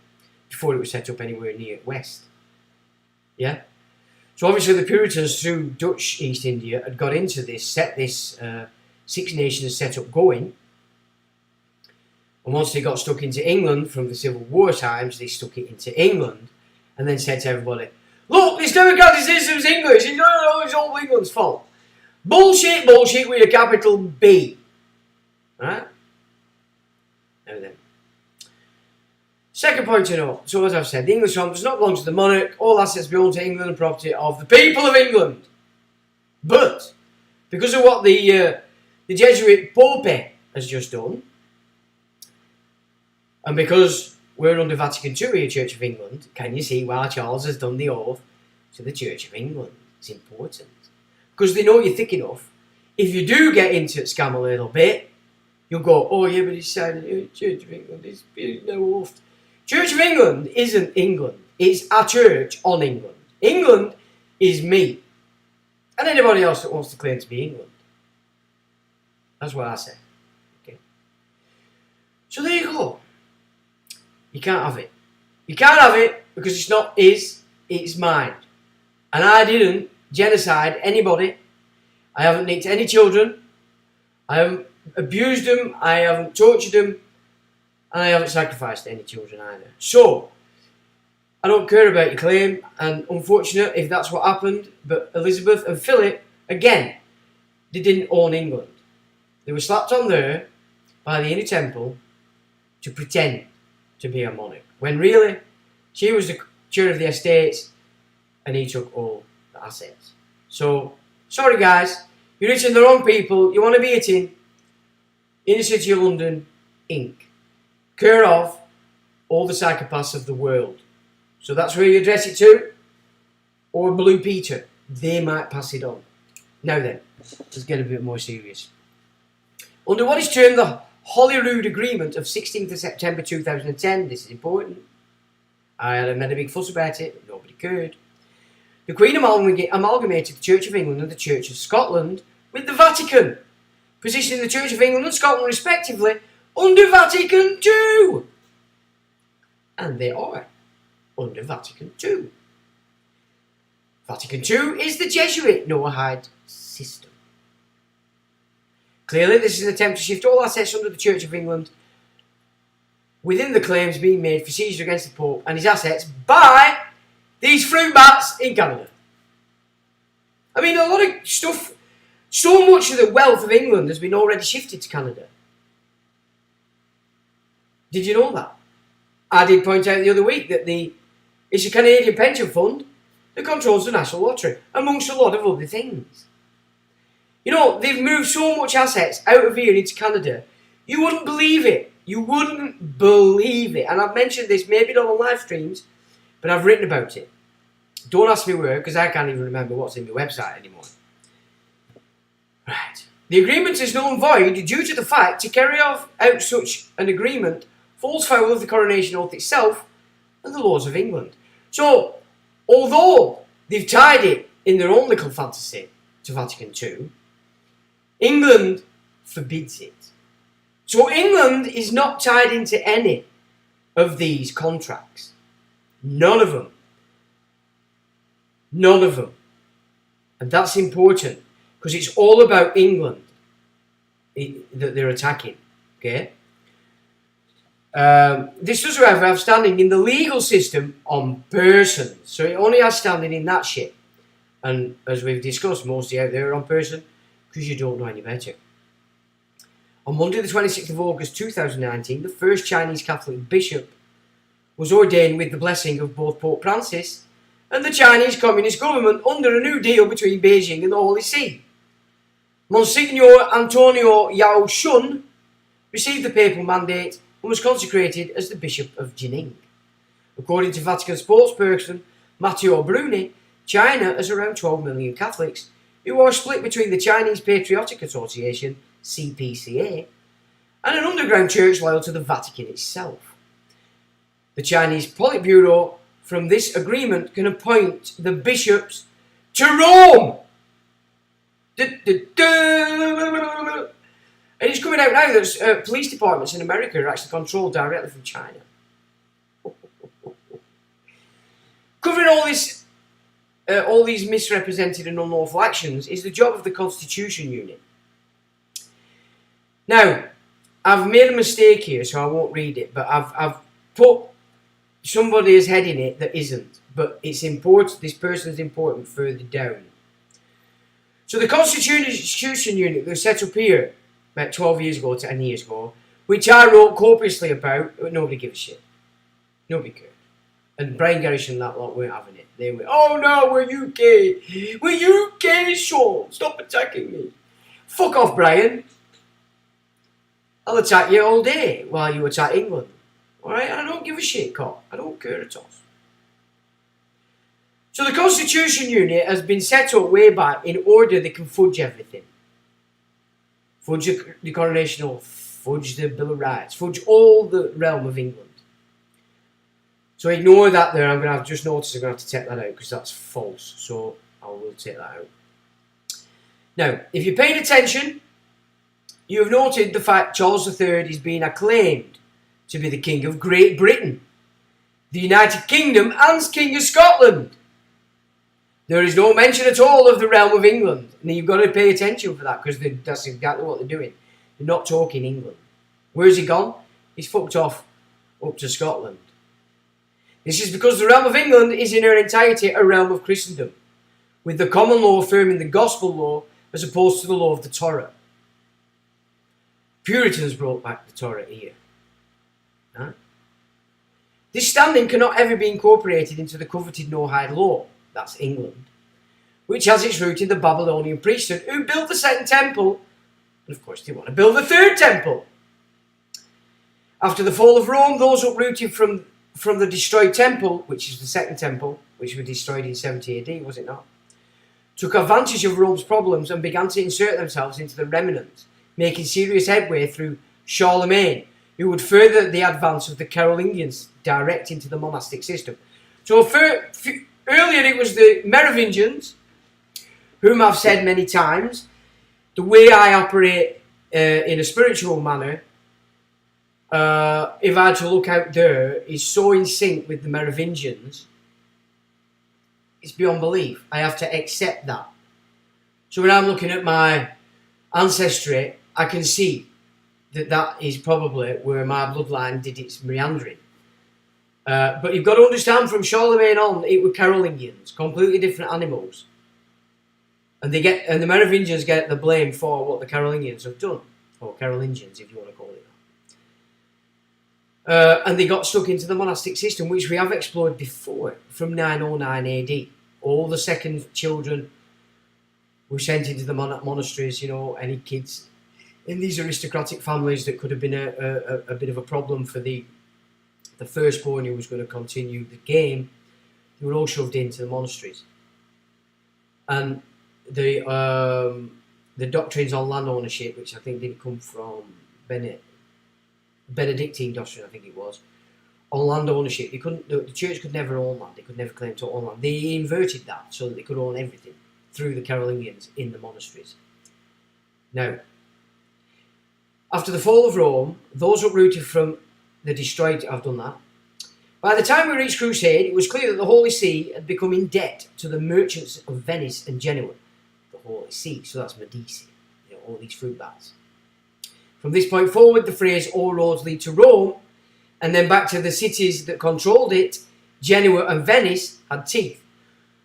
before it was set up anywhere near west. Yeah? So obviously the Puritans, through Dutch East India, had got into this, set this Six Nations setup going. And once they got stuck into England from the Civil War times, they stuck it into England and then said to everybody, look, this democratic system's English. It's all England's fault. Bullshit, bullshit with a capital B. Right? Now then. Second point to note. So as I've said, the English realm does not belong to the monarch. All assets belong to England and property of the people of England. But, because of what the Jesuit Pope has just done, and because we're under Vatican II here, Church of England, can you see why Charles has done the oath to the Church of England? It's important. Because they know you're thick enough. If you do get into scam a little bit, you'll go, oh yeah, but it's saying Church of England, there's no oath. Church of England isn't England. It's a church on England. England is me. And anybody else that wants to claim to be England. That's what I say. Okay. So there you go. You can't have it. You can't have it because it's not his, it's mine. And I didn't genocide anybody. I haven't nicked any children. I haven't abused them. I haven't tortured them. And I haven't sacrificed any children either. So, I don't care about your claim. And unfortunate if that's what happened. But Elizabeth and Philip, again, they didn't own England. They were slapped on there by the Inner Temple to pretend to be a monarch. When really, she was the chair of the estates and he took all the assets. So, sorry guys, you're reaching the wrong people. You want to be eating in the City of London, Inc. Care of all the psychopaths of the world. So that's where you address it to. Or Blue Peter. They might pass it on. Now then, let's get a bit more serious. Under what is termed the Holyrood Agreement of 16th of September 2010, this is important. I had made a big fuss about it, but nobody cared. The Queen amalgamated the Church of England and the Church of Scotland with the Vatican, positioning the Church of England and Scotland respectively under Vatican II. And they are under Vatican II. Vatican II is the Jesuit Noahide system. Clearly, this is an attempt to shift all assets under the Church of England within the claims being made for seizure against the Pope and his assets by these fruit bats in Canada. I mean, a lot of stuff, so much of the wealth of England has been already shifted to Canada. Did you know that? I did point out the other week that it's a Canadian pension fund that controls the National Lottery, amongst a lot of other things. You know, they've moved so much assets out of here into Canada. You wouldn't believe it. You wouldn't believe it. And I've mentioned this, maybe not on live streams, but I've written about it. Don't ask me where, because I can't even remember what's in the website anymore. Right. The agreement is null and void due to the fact to carry out such an agreement falls foul of the coronation oath itself and the laws of England. So, although they've tied it in their own little fantasy to Vatican II, England forbids it. So England is not tied into any of these contracts. None of them. None of them. And that's important because it's all about England that they're attacking. Okay? This does, however, have standing in the legal system on persons. So it only has standing in that shit. And as we've discussed, mostly out there on person because you don't know any better. On Monday the 26th of August 2019, the first Chinese Catholic bishop was ordained with the blessing of both Pope Francis and the Chinese Communist government under a new deal between Beijing and the Holy See. Monsignor Antonio Yao Shun received the papal mandate and was consecrated as the Bishop of Jining. According to Vatican spokesperson Matteo Bruni, China has around 12 million Catholics who are split between the Chinese Patriotic Association, CPCA, and an underground church loyal to the Vatican itself. The Chinese Politburo from this agreement can appoint the bishops to Rome. And it's coming out now that police departments in America are actually controlled directly from China. Covering all these misrepresented and unlawful actions is the job of the Constitution Unit. Now, I've made a mistake here, so I won't read it, but I've put somebody as heading it that isn't, but it's important. This person's important further down. So the Constitution Unit that was set up here about 12 years ago, 10 years ago, which I wrote copiously about, but nobody gave a shit. Nobody cared. And Brian Garrish and that lot weren't having it. They went, oh no, we're UK. We're UK, Sean. Stop attacking me. Fuck off, Brian. I'll attack you all day while you attack England. Alright? I don't give a shit, cop. I don't care at all. So the Constitution Unit has been set up way back in order they can fudge everything. Fudge the Coronation Oath, fudge the Bill of Rights, fudge all the realm of England. So ignore that there. I'm going to have just noticed I'm going to have to take that out because that's false. So I will take that out. Now, if you paid attention, you have noted the fact Charles III is being acclaimed to be the King of Great Britain, the United Kingdom, and King of Scotland. There is no mention at all of the realm of England. And you've got to pay attention for that because that's exactly what they're doing. They're not talking England. Where's he gone? He's fucked off up to Scotland. This is because the realm of England is in her entirety a realm of Christendom, with the common law affirming the gospel law as opposed to the law of the Torah. Puritans brought back the Torah here. Huh? This standing cannot ever be incorporated into the coveted Noahide law, that's England, which has its root in the Babylonian priesthood who built the second temple, and of course they want to build the third temple. After the fall of Rome, those uprooted from the destroyed temple, which is the second temple, which was destroyed in 70 AD, was it not, took advantage of Rome's problems and began to insert themselves into the remnant, making serious headway through Charlemagne, who would further the advance of the Carolingians direct into the monastic system. So earlier it was the Merovingians, whom I've said many times, the way I operate in a spiritual manner, if I had to look out there, is so in sync with the Merovingians, it's beyond belief. I have to accept that. So when I'm looking at my ancestry, I can see that is probably where my bloodline did its meandering. But you've got to understand, from Charlemagne on, it were Carolingians, completely different animals. And the Merovingians get the blame for what the Carolingians have done, or Carolingians, if you want to call it that. And they got stuck into the monastic system, which we have explored before, from 909 AD. All the second children were sent into the monasteries, any kids in these aristocratic families that could have been a bit of a problem for the firstborn who was going to continue the game, they were all shoved into the monasteries. And the doctrines on land ownership, which I think did come from Benedictine doctrine, I think it was, on land ownership, the church could never own land, they could never claim to own land. They inverted that so that they could own everything through the Carolingians in the monasteries. Now, after the fall of Rome, those uprooted from the destroyed, I've done that. By the time we reached Crusade, it was clear that the Holy See had become in debt to the merchants of Venice and Genoa. The Holy See, so that's Medici, all these fruit bats. From this point forward, the phrase all roads lead to Rome, and then back to the cities that controlled it, Genoa and Venice, had teeth.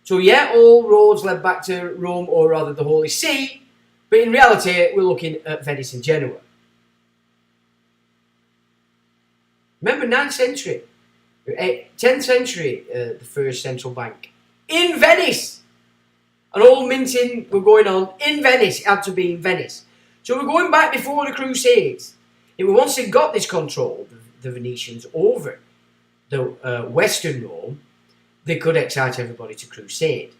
So yeah, all roads led back to Rome, or rather the Holy See, but in reality, we're looking at Venice and Genoa. Remember, 9th century, 10th century, the first central bank in Venice. And all minting were going on in Venice. It had to be in Venice. So we're going back before the Crusades. It was once they got this control, the Venetians, over the Western Rome, they could excite everybody to crusade.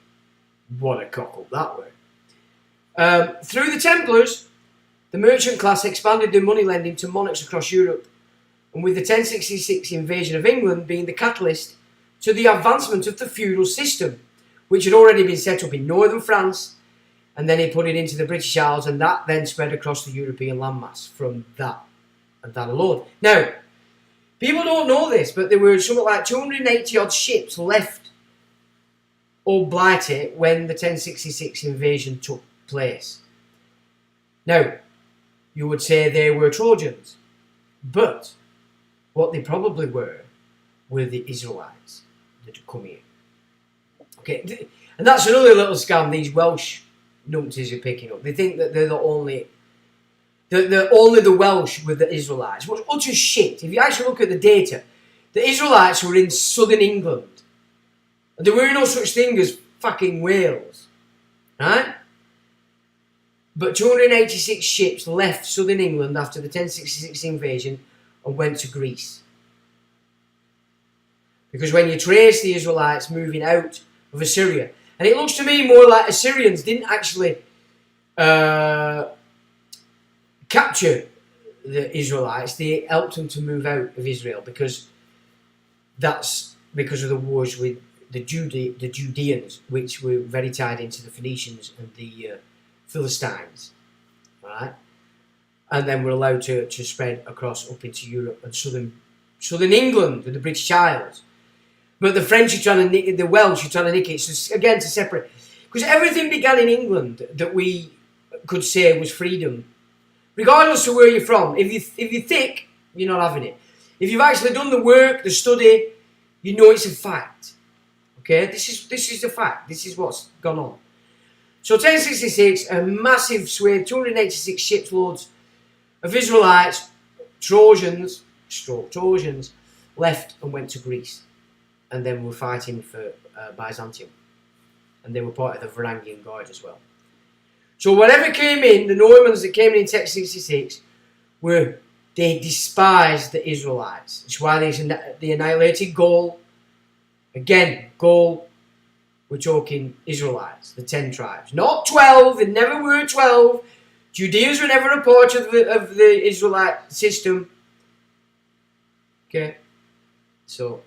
What a cock up that were. Through the Templars, the merchant class expanded their money lending to monarchs across Europe, and with the 1066 invasion of England being the catalyst to the advancement of the feudal system, which had already been set up in northern France, and then he put it into the British Isles, and that then spread across the European landmass from that and that alone. Now, people don't know this, but there were something like 280 odd ships left Old Blighty when the 1066 invasion took place. Now, you would say they were Trojans, but what they probably were the Israelites that had come here. Okay, and that's another little scam these Welsh numpties are picking up. They think that they're only the Welsh were the Israelites. What's utter shit. If you actually look at the data, the Israelites were in southern England. And there were no such thing as fucking Wales. Right? But 286 ships left southern England after the 1066 invasion and went to Greece. Because when you trace the Israelites moving out of Assyria, and it looks to me more like Assyrians didn't actually capture the Israelites, they helped them to move out of Israel because that's because of the wars with the Judeans, which were very tied into the Phoenicians and the Philistines, right? And then were allowed to spread across up into Europe and southern England and the British Isles. But the French are trying to nick it, the Welsh are trying to nick it, so again to separate. Because everything began in England that we could say was freedom. Regardless of where you're from, if you're thick, you're not having it. If you've actually done the work, the study, you know it's a fact. Okay, this is the fact. This is what's gone on. So 1066, a massive swathe, 286 ships loads of Israelites, Trojans, left and went to Greece, and then were fighting for Byzantium, and they were part of the Varangian Guard as well. So whatever came in, the Normans that came in 1066 they despised the Israelites. That's why they annihilated Gaul. Again, Gaul, we're talking Israelites, the 10 tribes. Not 12, they never were 12. Judeans were never a part of the Israelite system. Okay, so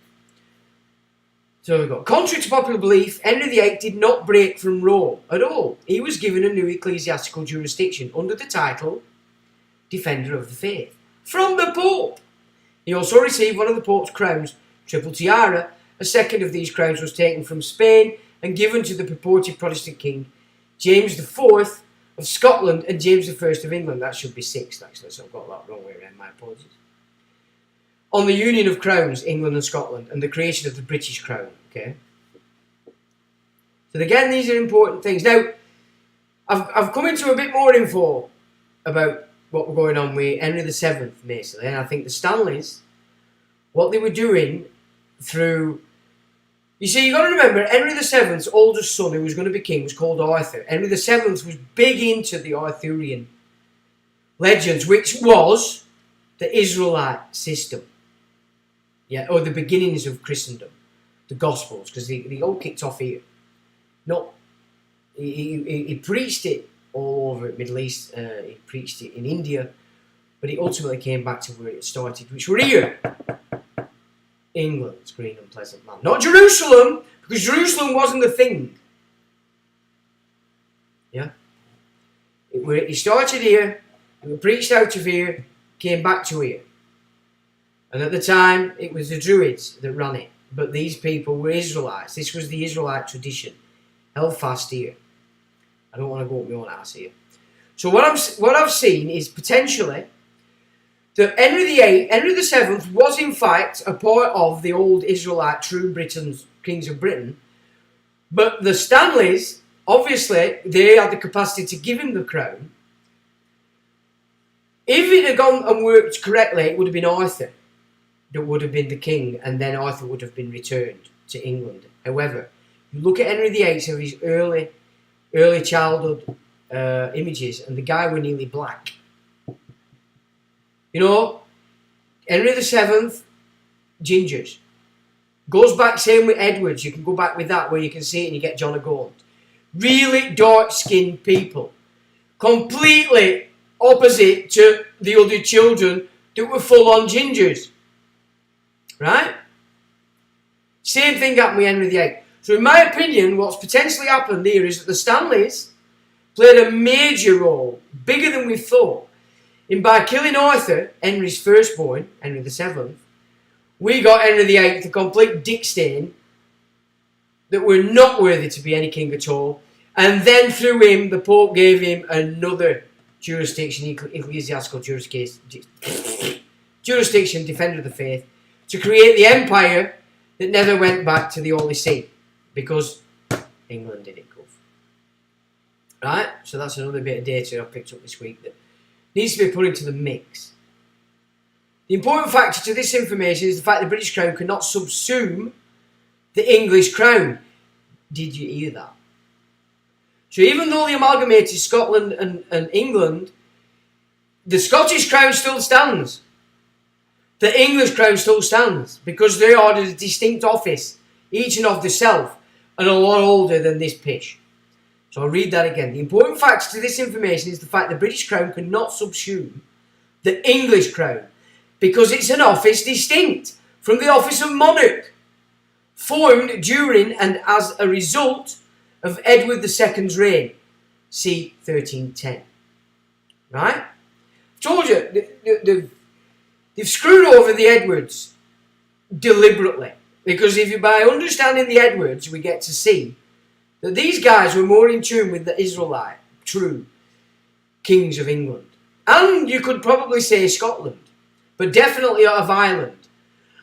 we go. Contrary to popular belief, Henry VIII did not break from Rome at all. He was given a new ecclesiastical jurisdiction under the title Defender of the Faith from the Pope. He also received one of the Pope's crowns, triple tiara. A second of these crowns was taken from Spain and given to the purported Protestant king, James IV of Scotland and James I of England. That should be 6th, actually, so I've got that wrong way around, my apologies. On the union of crowns, England and Scotland, and the creation of the British crown, okay? So again, these are important things. Now, I've come into a bit more info about what was going on with Henry VII, basically, and I think the Stanleys, what they were doing through... You see, you've got to remember, Henry VII's oldest son, who was going to be king, was called Arthur. Henry VII was big into the Arthurian legends, which was the Israelite system. Yeah, or the beginnings of Christendom, the Gospels, because they all kicked off here. He preached it all over the Middle East, he preached it in India, but he ultimately came back to where it started, which were here. England's green and pleasant land. Not Jerusalem, because Jerusalem wasn't the thing. Yeah? He started here, he preached out of here, came back to here. And at the time, it was the Druids that ran it. But these people were Israelites. This was the Israelite tradition. Held fast here. I don't want to go up my own ass here. So what I've seen is potentially that Henry VII was in fact a part of the old Israelite true Britain's kings of Britain. But the Stanleys, obviously, they had the capacity to give him the crown. If it had gone and worked correctly, it would have been Arthur that would have been the king, and then Arthur would have been returned to England. However, you look at Henry VIII of his early childhood images, and the guy were nearly black. You know, Henry VII, gingers. Goes back, same with Edwards. You can go back with that, where you can see it and you get John of Gaunt. Really dark-skinned people. Completely opposite to the other children that were full-on gingers. Right? Same thing happened with Henry VIII. So in my opinion, what's potentially happened here is that the Stanleys played a major role, bigger than we thought, in by killing Arthur, Henry's firstborn, Henry VII, we got Henry VIII, the complete dick stain, that were not worthy to be any king at all, and then through him, the Pope gave him another jurisdiction, ecclesiastical jurisdiction, defender of the faith, to create the empire that never went back to the Holy See, because England did it, go. Right? So that's another bit of data I've picked up this week that needs to be put into the mix. The important factor to this information is the fact the British Crown cannot subsume the English Crown. Did you hear that? So even though they amalgamated Scotland and England, the Scottish Crown still stands. The English Crown still stands because they are a distinct office, each and of themselves, and a lot older than this pish. So I'll read that again. The important factor to this information is the fact the British Crown cannot subsume the English Crown because it's an office distinct from the office of monarch, formed during and as a result of Edward II's reign, c. 1310. Right? I told you, they've screwed over the Edwards deliberately, because if you, by understanding the Edwards, we get to see that these guys were more in tune with the Israelite, true kings of England. And you could probably say Scotland, but definitely of Ireland.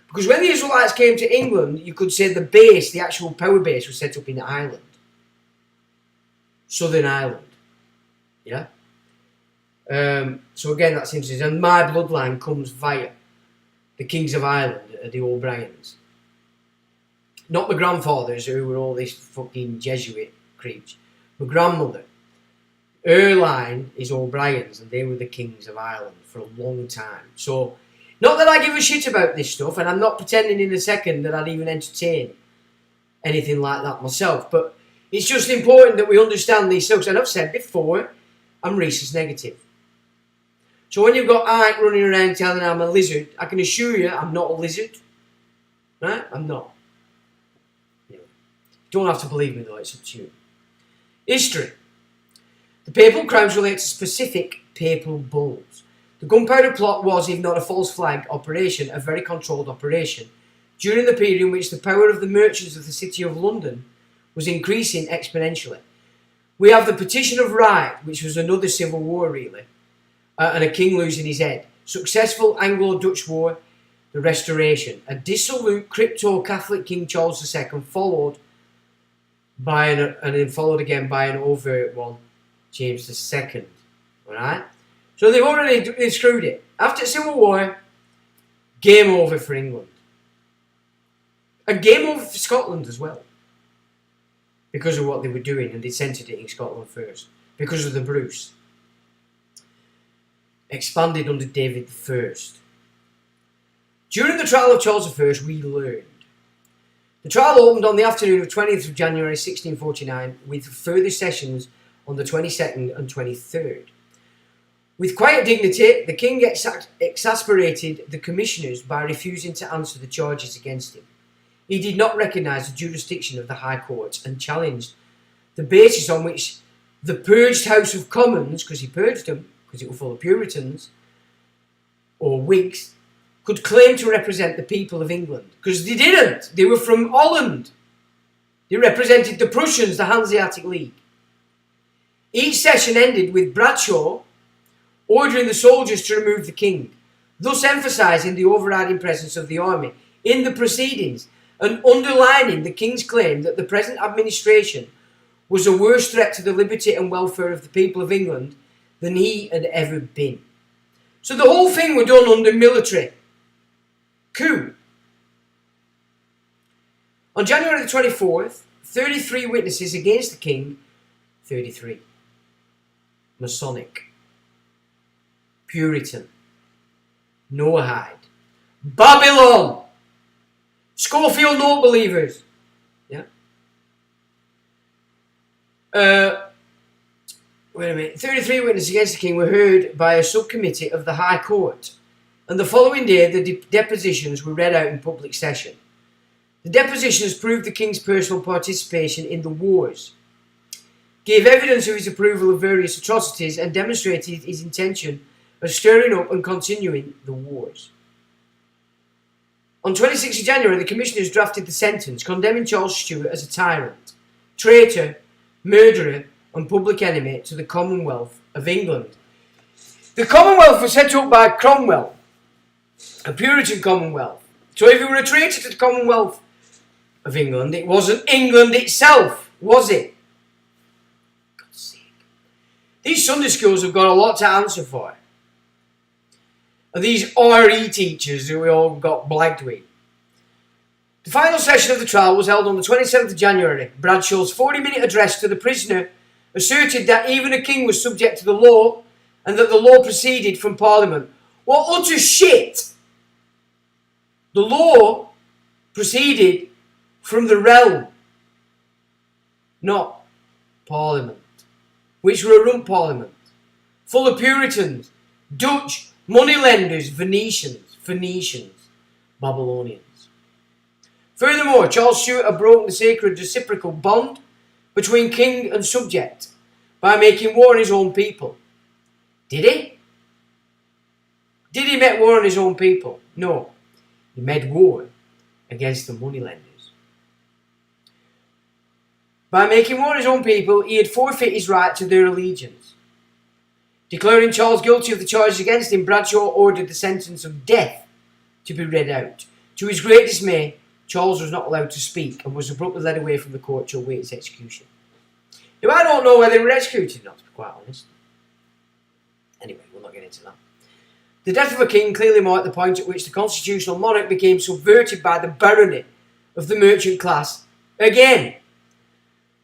Because when the Israelites came to England, you could say the base, the actual power base, was set up in Ireland. Southern Ireland. Yeah? So again, that's interesting. And my bloodline comes via the kings of Ireland, the O'Briens. Not my grandfathers, who were all these fucking Jesuit creeps. My grandmother, her line is O'Briens, and they were the kings of Ireland for a long time. So, not that I give a shit about this stuff, and I'm not pretending in a second that I'd even entertain anything like that myself, but it's just important that we understand these things. And I've said before, I'm rhesus negative. So when you've got Ike running around telling I'm a lizard, I can assure you I'm not a lizard. Right? I'm not. Don't have to believe me though, it's up to you. History. The papal crowns relate to specific papal bulls. The gunpowder plot was, if not a false flag operation, a very controlled operation during the period in which the power of the merchants of the City of London was increasing exponentially. We have the Petition of Right, which was another civil war really, and a king losing his head. Successful Anglo-Dutch War, the Restoration. A dissolute crypto-Catholic King Charles II followed again by an overt one, James II. Alright? So they've screwed it. After Civil War, game over for England. And game over for Scotland as well. Because of what they were doing, and they centred it in Scotland first. Because of the Bruce. Expanded under David I. During the trial of Charles I, we learned. The trial opened on the afternoon of 20th of January 1649, with further sessions on the 22nd and 23rd. With quiet dignity, the king exasperated the commissioners by refusing to answer the charges against him. He did not recognise the jurisdiction of the High Court and challenged the basis on which the purged House of Commons, because he purged them, because it was full of Puritans, or Whigs, could claim to represent the people of England. Because they didn't. They were from Holland. They represented the Prussians, the Hanseatic League. Each session ended with Bradshaw ordering the soldiers to remove the king, thus emphasising the overriding presence of the army in the proceedings and underlining the king's claim that the present administration was a worse threat to the liberty and welfare of the people of England than he had ever been. So the whole thing was done under military coup. On January the 24th, 33 witnesses against the king, 33. Masonic, Puritan, Noahide, Babylon, Schofield Note Believers. Yeah. Wait a minute. 33 witnesses against the king were heard by a subcommittee of the High Court, and the following day the depositions were read out in public session. The depositions proved the king's personal participation in the wars, gave evidence of his approval of various atrocities, and demonstrated his intention of stirring up and continuing the wars. On 26 January, the commissioners drafted the sentence condemning Charles Stuart as a tyrant, traitor, murderer, and public enemy to the Commonwealth of England. The Commonwealth was set up by Cromwell, a Puritan Commonwealth. So if you were a traitor to the Commonwealth of England, it wasn't England itself, was it? God's sake. These Sunday schools have got a lot to answer for. And these RE teachers who we all got blagged with. The final session of the trial was held on the 27th of January. Bradshaw's 40-minute address to the prisoner asserted that even a king was subject to the law and that the law proceeded from Parliament. What utter shit! The law proceeded from the realm, not Parliament, which were a rump Parliament, full of Puritans, Dutch, moneylenders, Phoenicians, Babylonians. Furthermore, Charles Stuart had broken the sacred reciprocal bond between king and subject by making war on his own people. Did he? Did he make war on his own people? No. He made war against the moneylenders. By making war on his own people, he had forfeited his right to their allegiance. Declaring Charles guilty of the charges against him, Bradshaw ordered the sentence of death to be read out. To his great dismay, Charles was not allowed to speak and was abruptly led away from the court to await his execution. Now, I don't know whether they were executed or not, to be quite honest. Anyway, we'll not get into that. The death of a king clearly marked the point at which the constitutional monarch became subverted by the barony of the merchant class again.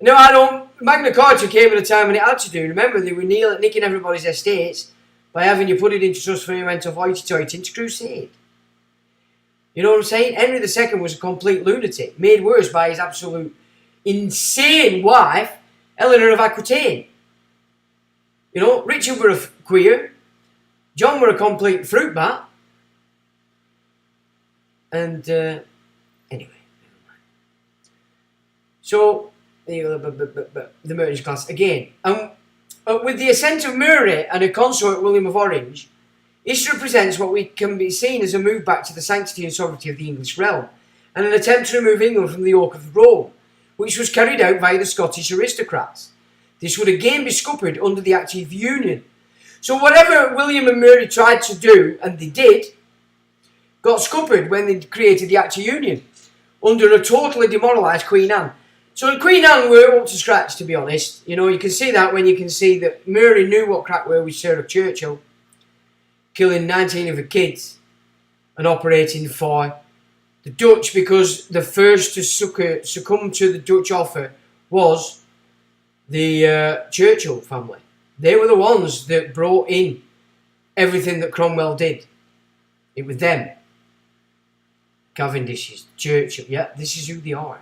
Now, Magna Carta came at a time when it had to do. Remember, they were nicking everybody's estates by having you put it into trust for you went off hoity-toity into crusade. You know what I'm saying? Henry II was a complete lunatic, made worse by his absolute insane wife, Eleanor of Aquitaine. You know, Richard were a queer, John were a complete fruit bat, and anyway, never mind. So, the merchant class again. And with the ascent of Mary and her consort William of Orange, history represents what we can be seen as a move back to the sanctity and sovereignty of the English realm, and an attempt to remove England from the yoke of Rome, which was carried out by the Scottish aristocrats. This would again be scuppered under the Act of Union. So whatever William and Mary tried to do, and they did, got scuppered when they created the Act of Union, under a totally demoralised Queen Anne. So Queen Anne were up to scratch, to be honest. You know, you can see that when you can see that Mary knew what crack were with Sarah Churchill, killing 19 of her kids and operating for the Dutch, because the first to succumb to the Dutch offer was the Churchill family. They were the ones that brought in everything that Cromwell did. It was them. Cavendishes, Churchill, yeah, this is who they are.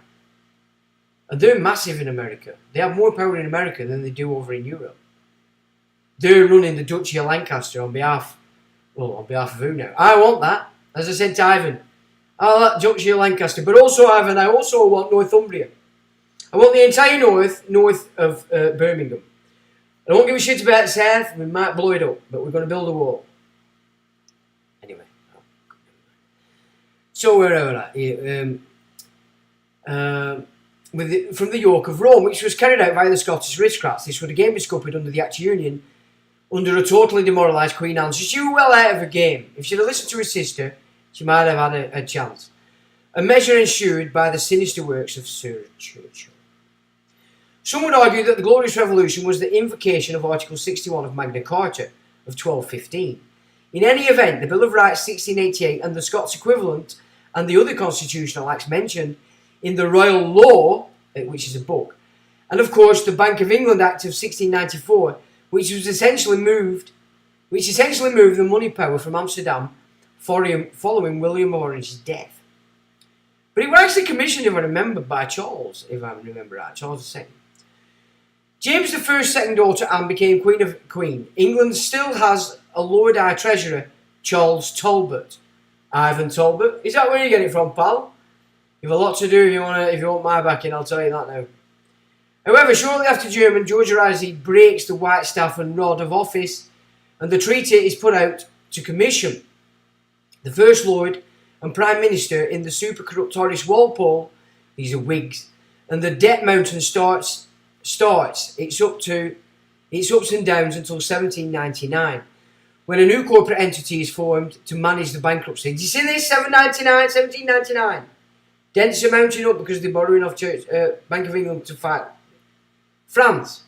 And they're massive in America. They have more power in America than they do over in Europe. They're running the Duchy of Lancaster on behalf of who now? I want that. As I said to Ivan, I want Duchy of Lancaster. But also, Ivan, I also want Northumbria. I want the entire north of Birmingham. I don't give a shit about the south. We might blow it up, but we're going to build a wall. Anyway. So where are we at? From the yoke of Rome, which was carried out by the Scottish aristocrats. This would again be scuppered under the Act of Union, under a totally demoralised Queen Anne. So she was well out of the game. If she'd have listened to her sister, she might have had a chance. A measure ensured by the sinister works of Sir Churchill. Some would argue that the Glorious Revolution was the invocation of Article 61 of Magna Carta of 1215. In any event, the Bill of Rights 1688 and the Scots equivalent and the other constitutional acts mentioned in the Royal Law, which is a book, and of course the Bank of England Act of 1694, which essentially moved the money power from Amsterdam following William of Orange's death. But it was actually commissioned, if I remember, by Charles, if I remember right, Charles II. James I's second daughter Anne became Queen. England still has a Lord High Treasurer, Charles Talbot. Ivan Talbot. Is that where you get it from, pal? You've a lot to do if you want my backing, I'll tell you that now. However, shortly after George Risey breaks the white staff and rod of office, and the treaty is put out to commission, the First Lord and Prime Minister in the super corrupt Horace Walpole, these are Whigs, and the debt mountain starts its ups and downs until 1799, when a new corporate entity is formed to manage the bankruptcy. Did you see this? 1799. Debts are mounting up because they're borrowing off Bank of England to fight France.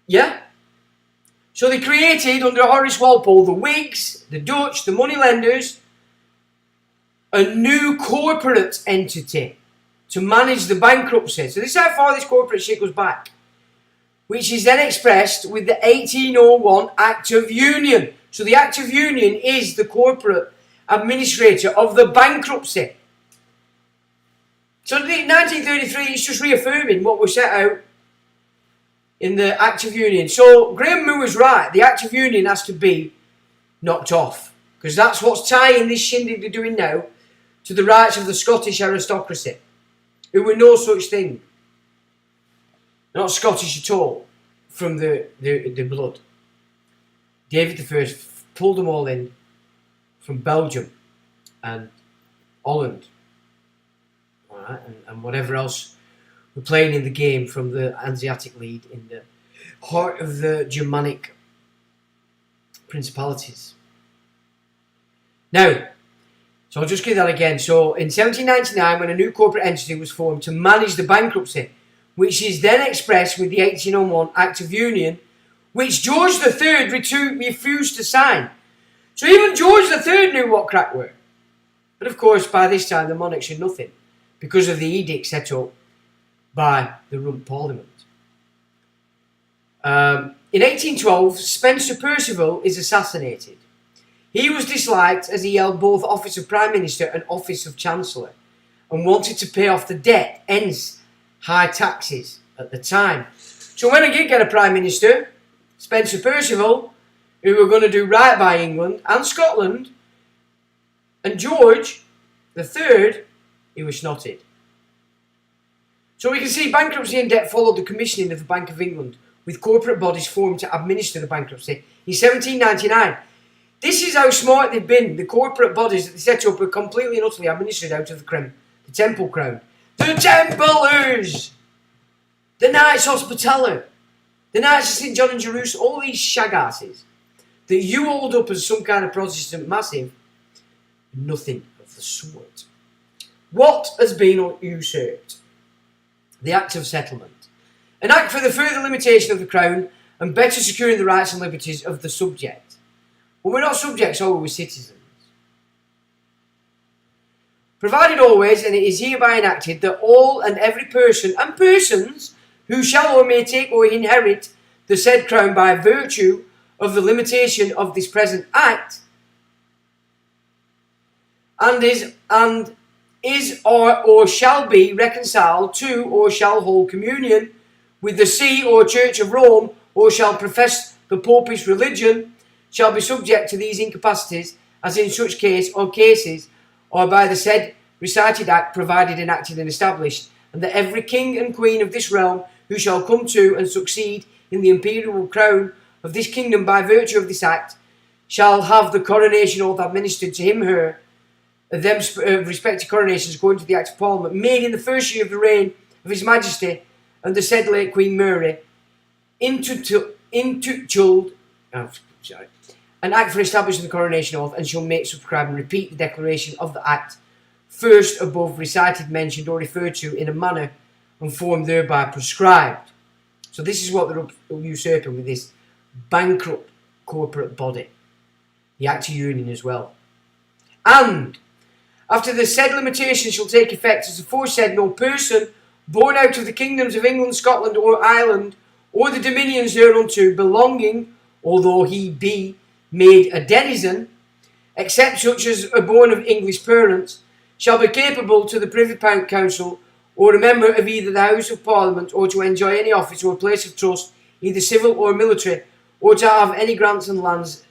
Yeah? So they created, under Horace Walpole, the Whigs, the Dutch, the moneylenders, a new corporate entity to manage the bankruptcy. So this is how far this corporate shit goes back, which is then expressed with the 1801 Act of Union. So the Act of Union is the corporate administrator of the bankruptcy. So in 1933, it's just reaffirming what was set out in the Act of Union. So Graham Moore was right. The Act of Union has to be knocked off, because that's what's tying this shindig they're doing now to the rights of the Scottish aristocracy, who were no such thing. Not Scottish at all, from the blood. David I pulled them all in from Belgium and Holland, alright, and whatever else were playing in the game from the Hanseatic lead in the heart of the Germanic principalities. Now, so I'll just give that again. So in 1799, when a new corporate entity was formed to manage the bankruptcy, which is then expressed with the 1801 Act of Union, which George III refused to sign. So even George III knew what crack were. But of course, by this time, the monarchs had nothing, because of the edict set up by the Rump Parliament. In 1812, Spencer Perceval is assassinated. He was disliked as he held both office of Prime Minister and office of Chancellor, and wanted to pay off the debt, hence high taxes at the time. So when I did get a Prime Minister, Spencer Perceval, who were going to do right by England and Scotland, and George III, he was snotted. So we can see bankruptcy and debt followed the commissioning of the Bank of England, with corporate bodies formed to administer the bankruptcy in 1799. This is how smart they've been. The corporate bodies that they set up are completely and utterly administered out of the Temple Crown. The Templars! The Knights Hospitaller! The Knights of St. John and Jerusalem, all these shagasses that you hold up as some kind of Protestant massive, nothing of the sort. What has been usurped? The Act of Settlement. An act for the further limitation of the Crown and better securing the rights and liberties of the subject. But we're not subjects, are we? We're citizens. Provided always, and it is hereby enacted, that all and every person and persons who shall or may take or inherit the said crown by virtue of the limitation of this present act, and is or shall be reconciled to or shall hold communion with the See or Church of Rome, or shall profess the Popish religion, shall be subject to these incapacities, as in such case or cases, or by the said recited act provided, enacted and established, and that every king and queen of this realm who shall come to and succeed in the imperial crown of this kingdom by virtue of this act shall have the coronation oath administered to him, her, them respective coronations according to the Act of Parliament made in the first year of the reign of His Majesty and the said late Queen Mary, an act for establishing the coronation oath, and shall make, subscribe and repeat the declaration of the act first above recited, mentioned or referred to in a manner and form thereby prescribed. So this is what they're usurping with this bankrupt corporate body. The Act of Union as well. And after the said limitation shall take effect, as aforesaid, no person born out of the kingdoms of England, Scotland or Ireland, or the dominions thereunto belonging, although he be made a denizen, except such as are born of English parents, shall be capable to the Privy Council or a member of either the House of Parliament, or to enjoy any office or place of trust, either civil or military, or to have any grants and lands,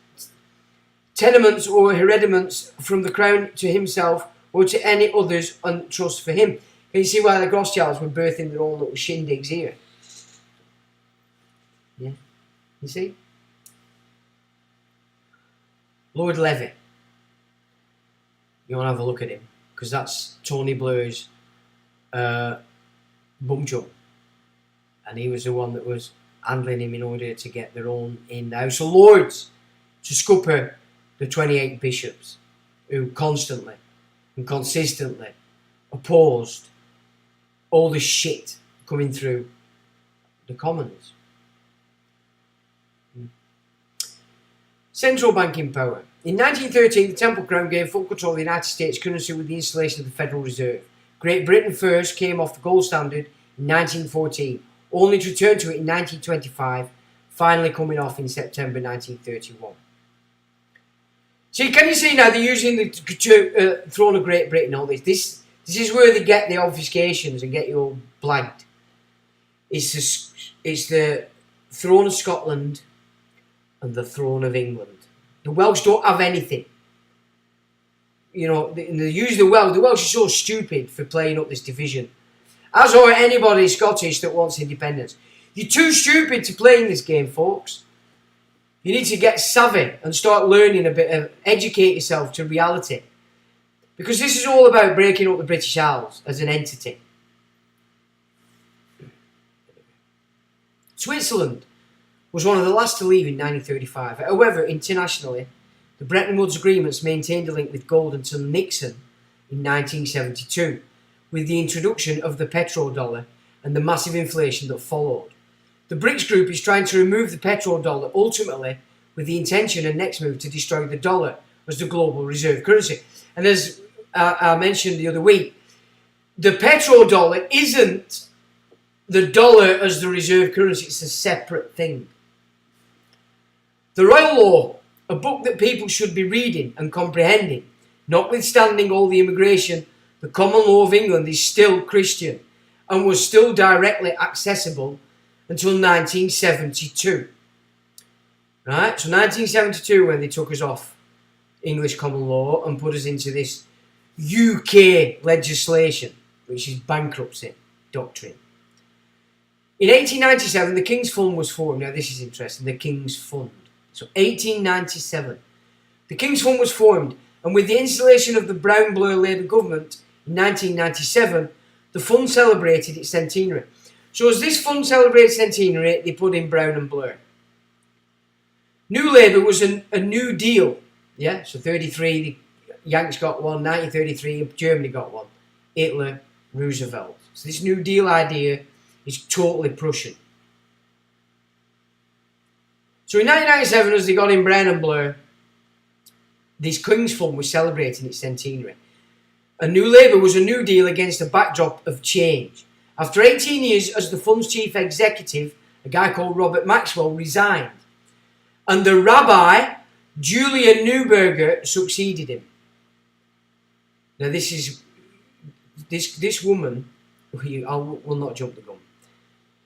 tenements or herediments from the crown to himself, or to any others on trust for him. Can you see why the Rothschilds were birthing their own little shindigs here? Yeah, you see? Lord Levy. You want to have a look at him, because that's Tony Blair's bum chum. And he was the one that was handling him in order to get their own in the House of Lords to scupper the 28 bishops who constantly and consistently opposed all the shit coming through the Commons. Central banking power. In 1913, the Temple Crown gained full control of the United States currency with the installation of the Federal Reserve. Great Britain first came off the gold standard in 1914, only to return to it in 1925, finally coming off in September 1931. So can you see now they're using the throne of Great Britain, all this. This is where they get the obfuscations and get you all blagged. It's the throne of Scotland and the throne of England. The Welsh don't have anything. You know, they use the Welsh. The Welsh are so stupid for playing up this division. As are anybody Scottish that wants independence. You're too stupid to play in this game, folks. You need to get savvy and start learning a bit of, educate yourself to reality. Because this is all about breaking up the British Isles as an entity. Switzerland was one of the last to leave in 1935. However, internationally, the Bretton Woods agreements maintained a link with gold until Nixon in 1972, with the introduction of the petrodollar and the massive inflation that followed. The BRICS group is trying to remove the petrodollar, ultimately with the intention and next move to destroy the dollar as the global reserve currency. And as I mentioned the other week, the petrodollar isn't the dollar as the reserve currency, it's a separate thing. The Royal Law, a book that people should be reading and comprehending, notwithstanding all the immigration, the common law of England is still Christian and was still directly accessible until 1972. Right? So 1972 when they took us off English common law and put us into this UK legislation, which is bankruptcy doctrine. In 1897, the King's Fund was formed. Now this is interesting, the King's Fund. So 1897, the King's Fund was formed, and with the installation of the Brown-Blair Labour government in 1997, the fund celebrated its centenary. So as this fund celebrated centenary, they put in Brown and Blair. New Labour was a New Deal. Yeah, so 33, the Yanks got one, 1933, Germany got one. Hitler, Roosevelt. So this New Deal idea is totally Prussian. So in 1997, as they got in Brown and Blair, this King's Fund was celebrating its centenary. And New Labour was a New Deal against a backdrop of change. After 18 years as the fund's chief executive, a guy called Robert Maxwell resigned. And the Rabbi, Julian Neuberger, succeeded him. Now this woman, I will not jump the gun.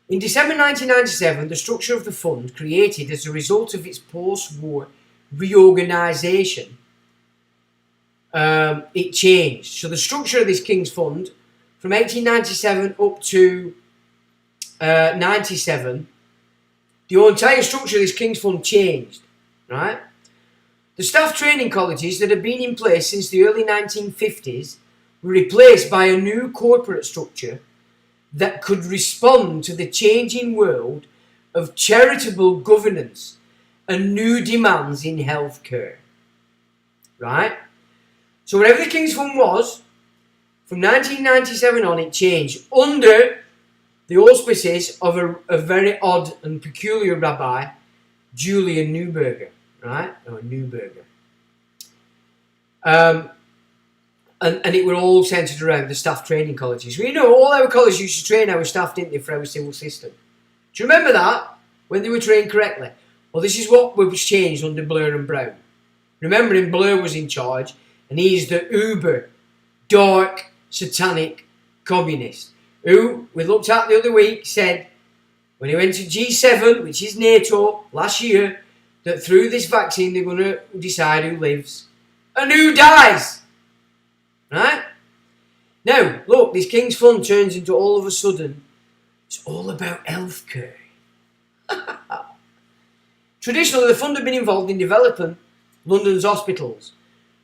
In December 1997, the structure of the fund, created as a result of its post-war reorganisation, it changed. So the structure of this King's Fund, from 1897 up to 97, the entire structure of this King's Fund changed, right? The staff training colleges that had been in place since the early 1950s were replaced by a new corporate structure that could respond to the changing world of charitable governance and new demands in healthcare. Right? So wherever the King's Fund was, from 1997 on, it changed under the auspices of a very odd and peculiar rabbi, Julian Neuberger. Right? Or Neuberger. And it were all centred around the staff training colleges. We know all our colleges used to train our staff, didn't they, for our civil system. Do you remember that? When they were trained correctly? Well, this is what was changed under Blair and Brown. Remembering Blair was in charge, and he's the uber, dark, satanic communist who we looked at the other week, said when he went to G7, which is NATO, last year, that through this vaccine they're going to decide who lives and who dies. Right? Now, look, this King's Fund turns into all of a sudden, it's all about healthcare. Traditionally, the fund had been involved in developing London's hospitals,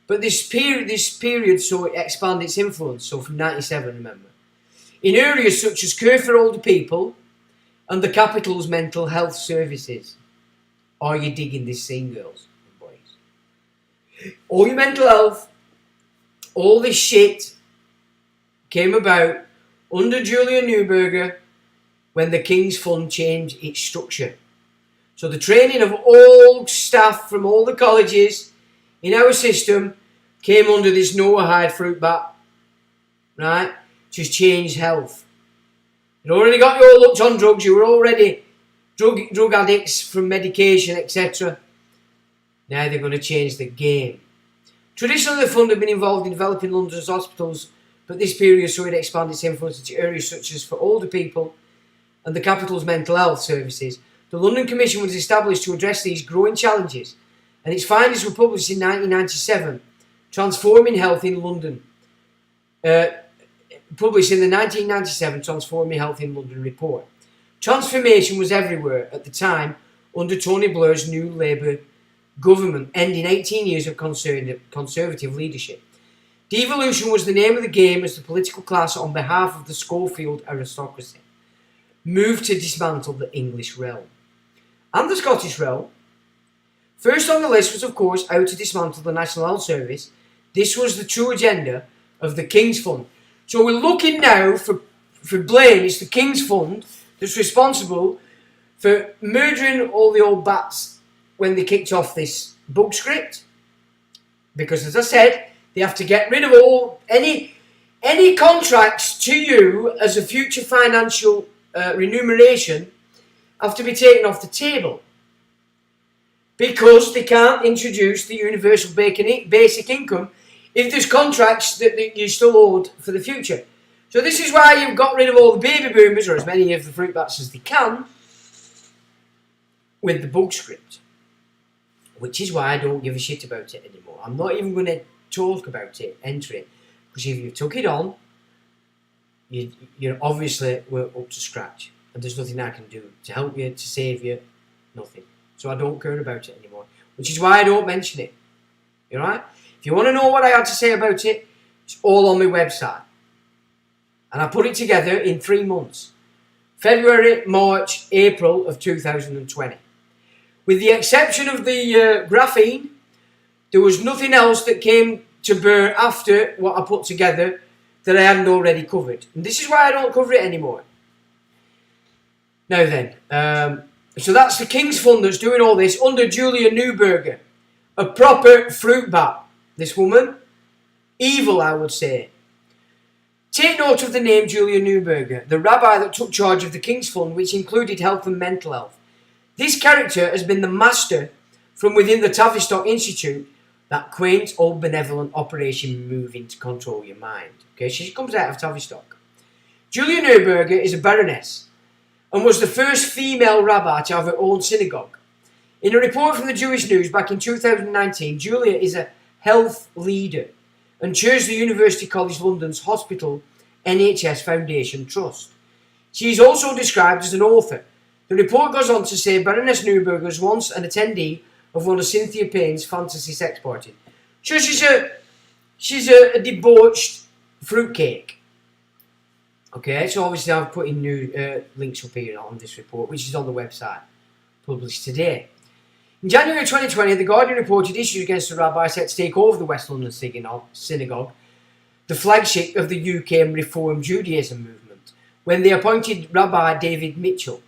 but this period saw it expand its influence, so from 97, remember, in areas such as care for older people and the capital's mental health services. Are you digging this scene, girls and boys? All your mental health, all this shit came about under Julian Neuberger when the King's Fund changed its structure. So the training of all staff from all the colleges in our system came under this Noahide fruit bat, right? Just changed health. You'd already got your looks on drugs, you were already drug addicts from medication, etc. Now they're going to change the game. Traditionally, the fund had been involved in developing London's hospitals, but this period saw it expand its influence into areas such as for older people and the capital's mental health services. The London Commission was established to address these growing challenges, and its findings were published in 1997, Transforming Health in London. Published in the 1997 Transforming Health in London report. Transformation was everywhere at the time under Tony Blair's new Labour government, ending 18 years of conservative leadership. Devolution was the name of the game as the political class, on behalf of the Schofield aristocracy, moved to dismantle the English realm and the Scottish realm. First on the list was, of course, how to dismantle the National Health Service. This was the true agenda of the King's Fund. So we're looking now for blame. It's the King's Fund that's responsible for murdering all the old bats when they kicked off this book script. Because, as I said, they have to get rid of all any contracts to you as a future financial remuneration have to be taken off the table. Because they can't introduce the universal basic income if there's contracts that you're still owed for the future. So this is why you've got rid of all the baby boomers, or as many of the fruit bats as they can, with the book script. Which is why I don't give a shit about it anymore. I'm not even going to talk about it, enter it. Because if you took it on, you're obviously up to scratch. And there's nothing I can do to help you, to save you, nothing. So I don't care about it anymore. Which is why I don't mention it. You alright? If you want to know what I had to say about it, it's all on my website. And I put it together in 3 months. February, March, April of 2020. With the exception of the graphene, there was nothing else that came to bear after what I put together that I hadn't already covered. And this is why I don't cover it anymore. Now then, so that's the King's Fund that's doing all this under Julia Neuberger. A proper fruit bat. This woman, evil I would say. Take note of the name Julia Neuberger, the rabbi that took charge of the King's Fund, which included health and mental health. This character has been the master from within the Tavistock Institute, that quaint old benevolent operation moving to control your mind. Okay, she comes out of Tavistock. Julia Neuberger is a baroness and was the first female rabbi to have her own synagogue. In a report from the Jewish News back in 2019, Julia is a health leader and chairs the University College London's Hospital NHS Foundation Trust. She is also described as an author. The report goes on to say Baroness Neuberger was once an attendee of one of Cynthia Payne's fantasy sex parties. So she's a debauched fruitcake. Okay, so obviously I've put in new links up here on this report, which is on the website, published today. In January 2020, The Guardian reported issues against the rabbi set to take over the West London Synagogue, the flagship of the UK Reform Judaism movement, when they appointed Rabbi David Mitchell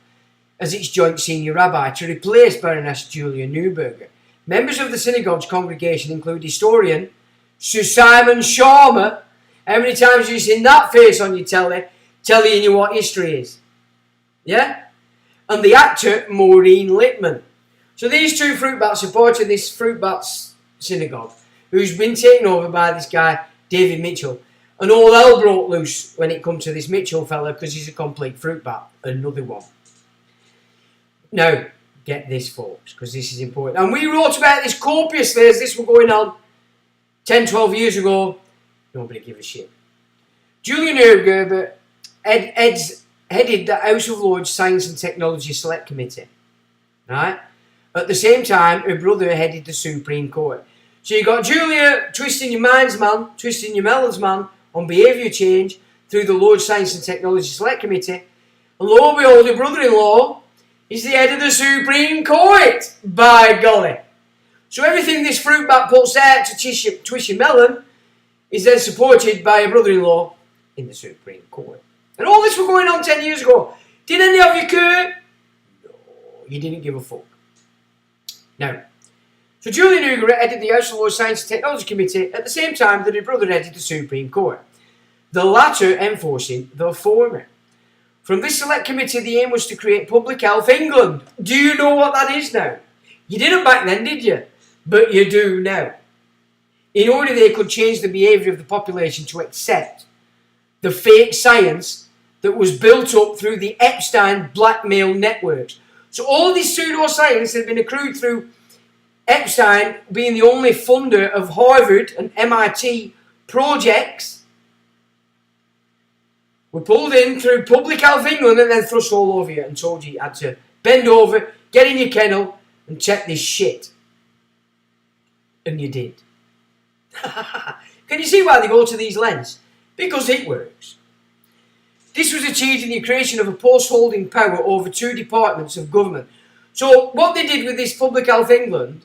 as its joint senior rabbi to replace Baroness Julia Neuberger. Members of the synagogue's congregation include historian Sir Simon Sharma. How many times have you seen that face on your telly, telling you what history is? Yeah? And the actor Maureen Lipman. So these two fruit bats supported this fruit bats synagogue, who's been taken over by this guy, David Mitchell. And all hell broke loose when it come to this Mitchell fella because he's a complete fruit bat. Another one. Now, get this, folks, because this is important. And we wrote about this copiously as this was going on 10, 12 years ago. Nobody give a shit. Julian Neuberger headed the House of Lords Science and Technology Select Committee. Right? At the same time, her brother headed the Supreme Court. So you got Julia twisting your minds, man, twisting your melons, man, on behaviour change through the Lords Science and Technology Select Committee. And lo and behold, your brother-in-law is the head of the Supreme Court, by golly. So everything this fruit bat puts out to twist your melon is then supported by a brother-in-law in the Supreme Court. And all this was going on 10 years ago. Did any of you care? No, you didn't give a fuck. Now, so Julian Neuberger headed the House of Lords Science and Technology Committee at the same time that his brother headed the Supreme Court, the latter enforcing the former. From this select committee, the aim was to create Public Health England. Do you know what that is now? You didn't back then, did you? But you do now. In order they could change the behaviour of the population to accept the fake science that was built up through the Epstein blackmail networks. So all this pseudoscience had been accrued through Epstein being the only funder of Harvard and MIT projects, were pulled in through Public Health England and then thrust all over you and told you had to bend over, get in your kennel and check this shit. And you did. Can you see why they go to these lengths? Because it works. This was achieved in the creation of a post holding power over two departments of government. So what they did with this Public Health England,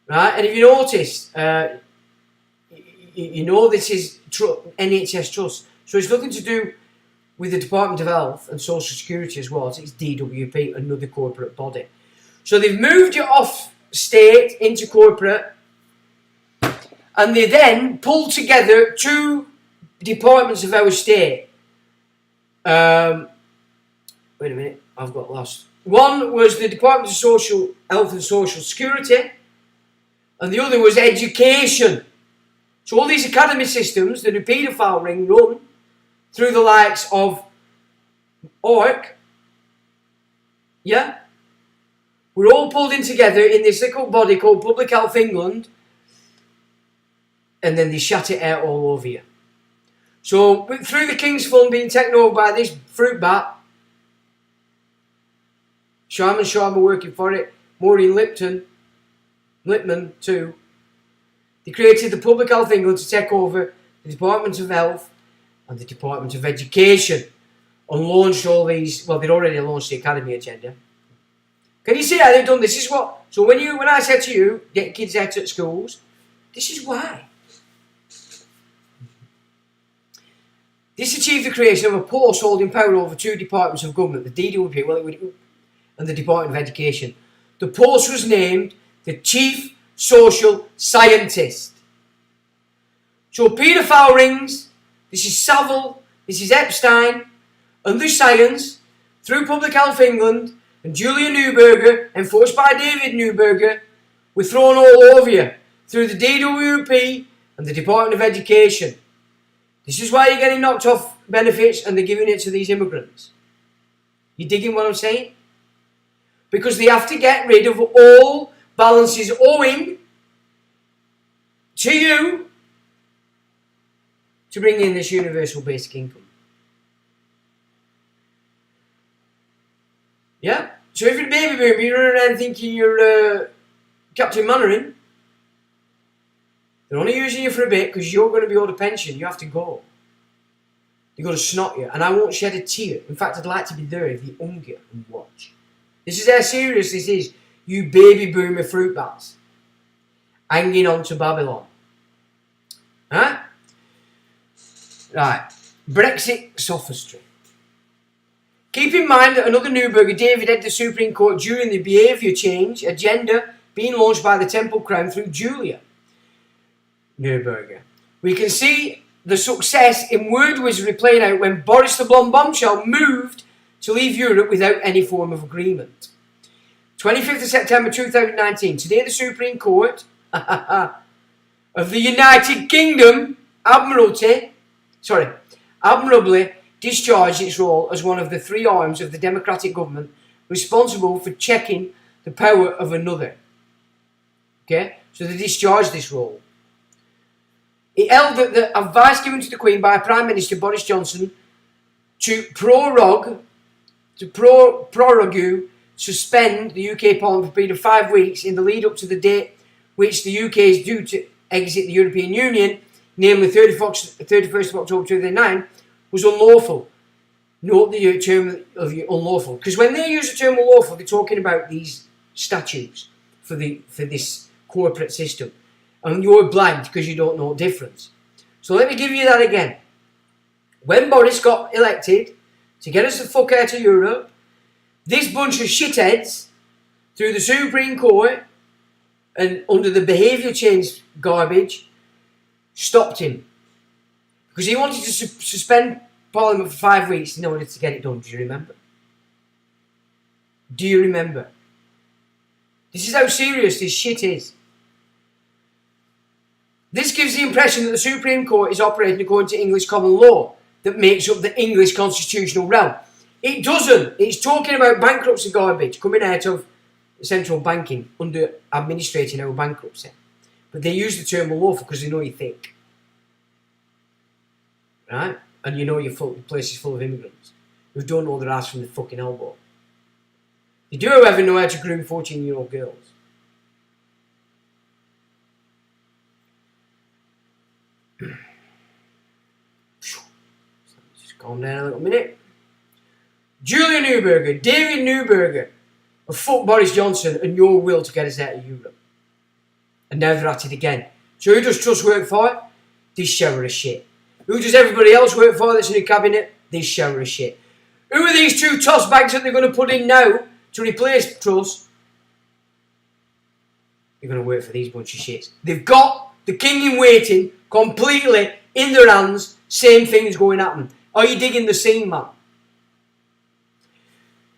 right, and if you notice, you know this is NHS Trust. So it's nothing to do with the Department of Health and Social Security as well. It's DWP, another corporate body. So they've moved you off state into corporate, and they then pulled together two departments of our state. Wait a minute, I've got lost. One was the Department of Social Health and Social Security, and the other was education. So all these academy systems that the paedophile ring run through the likes of ORC, yeah, we're all pulled in together in this little body called Public Health England, and then they shut it out all over you. So through the King's Fund being taken over by this fruit bat, Sharma working for it, Maureen Lipman too, they created the Public Health England to take over the Department of Health and the Department of Education and launched all these, well, they'd already launched the academy agenda. Can you see how they've done this? This is what, so when I said to you, get kids out at schools, this is why. This achieved the creation of a post holding power over two departments of government, the DWP and the Department of Education. The post was named the Chief Social Scientist. So paedophile rings, this is Savile, this is Epstein, and the science, through Public Health England and Julia Neuberger, enforced by David Neuberger, were thrown all over you through the DWP and the Department of Education. This is why you're getting knocked off benefits and they're giving it to these immigrants. You digging what I'm saying? Because they have to get rid of all balances owing to you to bring in this universal basic income. Yeah? So if you're a baby boomer, you're running around thinking you're Captain Mannering, they're only using you for a bit because you're going to be owed a pension. You have to go. They're going to snot you. And I won't shed a tear. In fact, I'd like to be there if you hung you and watch. This is how serious this is. You baby boomer fruit bats. Hanging on to Babylon. Huh? Right. Brexit sophistry. Keep in mind that another Neuberger, David, headed the Supreme Court during the behaviour change agenda being launched by the Temple Crown through Julia Neuberger. We can see the success in word wizardry playing out when Boris the Blonde Bombshell moved to leave Europe without any form of agreement. 25th of September 2019. Today the Supreme Court of the United Kingdom admirably discharged its role as one of the three arms of the democratic government responsible for checking the power of another. Okay? So they discharged this role. It held that the advice given to the Queen by Prime Minister Boris Johnson to prorogue, suspend the UK Parliament for a period of 5 weeks in the lead up to the date which the UK is due to exit the European Union, namely 31st of October 2009, was unlawful. Note the term of unlawful, because when they use the term unlawful, they're talking about these statutes for this corporate system, and you're blind because you don't know the difference. So let me give you that again. When Boris got elected to get us the fuck out of Europe, this bunch of shitheads, through the Supreme Court and under the behaviour change garbage, stopped him. Because he wanted to suspend Parliament for 5 weeks in order to get it done. Do you remember? Do you remember? This is how serious this shit is. This gives the impression that the Supreme Court is operating according to English common law that makes up the English constitutional realm. It doesn't. It's talking about bankruptcy garbage coming out of central banking under administrating our bankruptcy. But they use the term unlawful because they know you think. Right? And you know your place is full of immigrants who don't know their ass from the fucking elbow. They do, however, know how to groom 14-year-old girls. Just calm down a little minute. Julia Neuberger, David Neuberger, have fucked Boris Johnson and your will to get us out of Europe. And now they're at it again. So who does Truss work for? This shower of shit. Who does everybody else work for that's in the cabinet? This shower of shit. Who are these two toss bags that they're going to put in now to replace Truss? You're going to work for these bunch of shits. They've got the king in waiting completely in their hands. Same thing's going to happen. Are you digging the scene, man?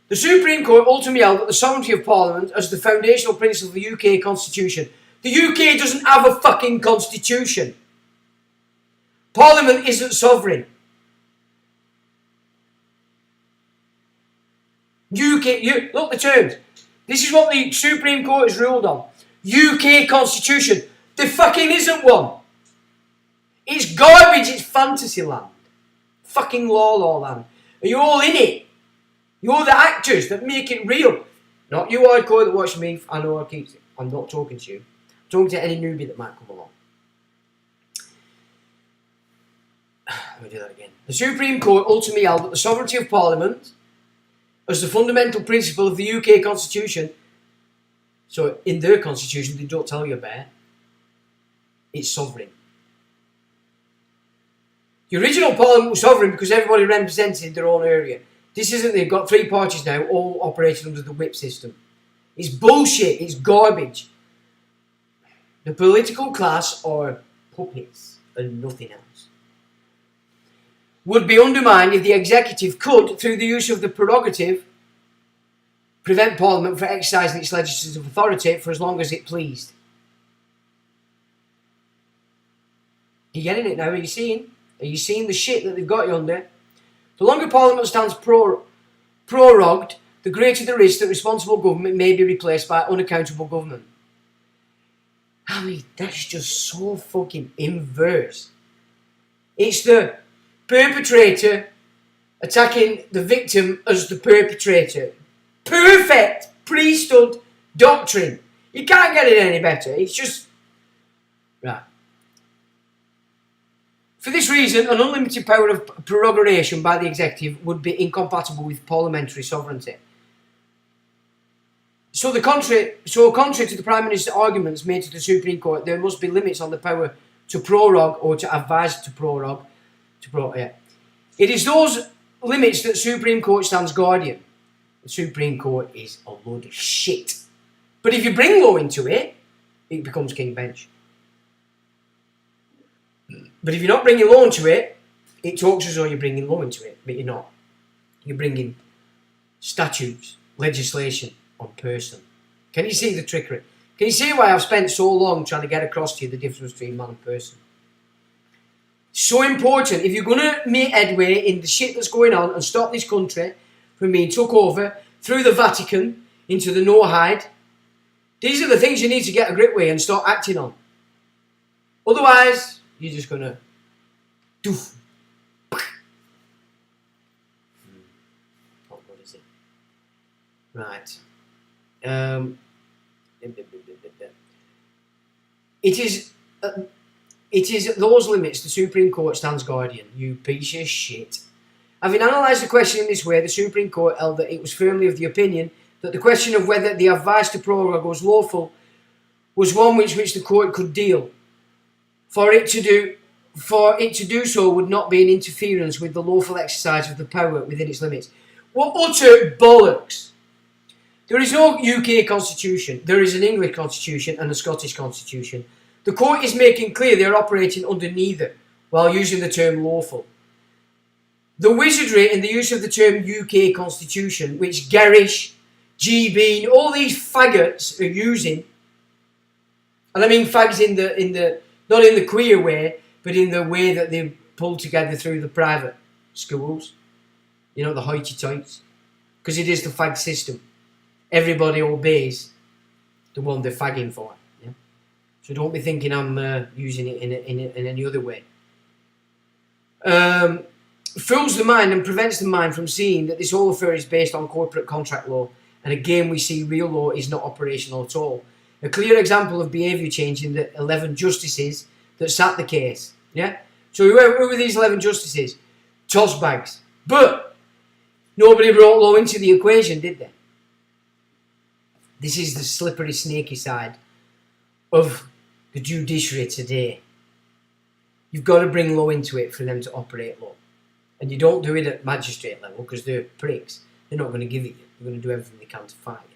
The Supreme Court ultimately held that the sovereignty of Parliament as the foundational principle of the UK Constitution. The UK doesn't have a fucking constitution. Parliament isn't sovereign. Look the terms. This is what the Supreme Court has ruled on. UK Constitution. There fucking isn't one. It's garbage, it's fantasy land. Fucking law land. Are you all in it? You're the actors that make it real. Not you hardcore that watch me. I know I'm not talking to you. I'm talking to any newbie that might come along. Let me do that again. The Supreme Court ultimately held that the sovereignty of Parliament as the fundamental principle of the UK Constitution. So in their constitution, they don't tell you about, it's sovereign. The original Parliament was sovereign because everybody represented their own area. This isn't, they've got three parties now, all operating under the whip system. It's bullshit, it's garbage. The political class are puppets and nothing else. Would be undermined if the executive could, through the use of the prerogative, prevent Parliament from exercising its legislative authority for as long as it pleased. You getting it now? Are you seeing? Are you seeing the shit that they've got you under? The longer Parliament stands prorogued, the greater the risk that responsible government may be replaced by unaccountable government. I mean, that's just so fucking inverse. It's the perpetrator attacking the victim as the perpetrator. Perfect priesthood doctrine. You can't get it any better. It's just... Right. For this reason, an unlimited power of prorogation by the executive would be incompatible with parliamentary sovereignty. Contrary to the Prime Minister's arguments made to the Supreme Court, there must be limits on the power to prorogue or to advise to prorogue. It is those limits that the Supreme Court stands guardian. The Supreme Court is a load of shit. But if you bring law into it, it becomes king bench. But if you're not bringing law into it, it talks as though you're bringing law into it, but you're not. You're bringing statutes, legislation on person. Can you see the trickery? Can you see why I've spent so long trying to get across to you the difference between man and person? So important. If you're going to make headway in the shit that's going on and stop this country from being took over through the Vatican into the no-hide, these are the things you need to get a grip with and start acting on. Otherwise, you're just going to doof. What is it? Right. It is at those limits the Supreme Court stands guardian, you piece of shit. Having analysed the question in this way, the Supreme Court held that it was firmly of the opinion that the question of whether the advice to prorogue was lawful was one with which the court could deal. For it to do so would not be an interference with the lawful exercise of the power within its limits. What utter bollocks! There is no UK constitution. There is an English constitution and a Scottish constitution. The court is making clear they are operating under neither, while using the term lawful. The wizardry in the use of the term UK constitution, which Garish, G. Bean, all these faggots are using, and I mean fags in the not in the queer way, but in the way that they pull together through the private schools. You know, the hoity-toits. Because it is the fag system. Everybody obeys the one they're fagging for. Yeah? So don't be thinking I'm using it in any other way. Fools the mind and prevents the mind from seeing that this whole affair is based on corporate contract law. And again, we see real law is not operational at all. A clear example of behaviour change in the 11 justices that sat the case. Yeah. So who were these 11 justices? Toss bags. But nobody brought law into the equation, did they? This is the slippery, snaky side of the judiciary today. You've got to bring law into it for them to operate law. And you don't do it at magistrate level because they're pricks. They're not going to give it you. They're going to do everything they can to fight you.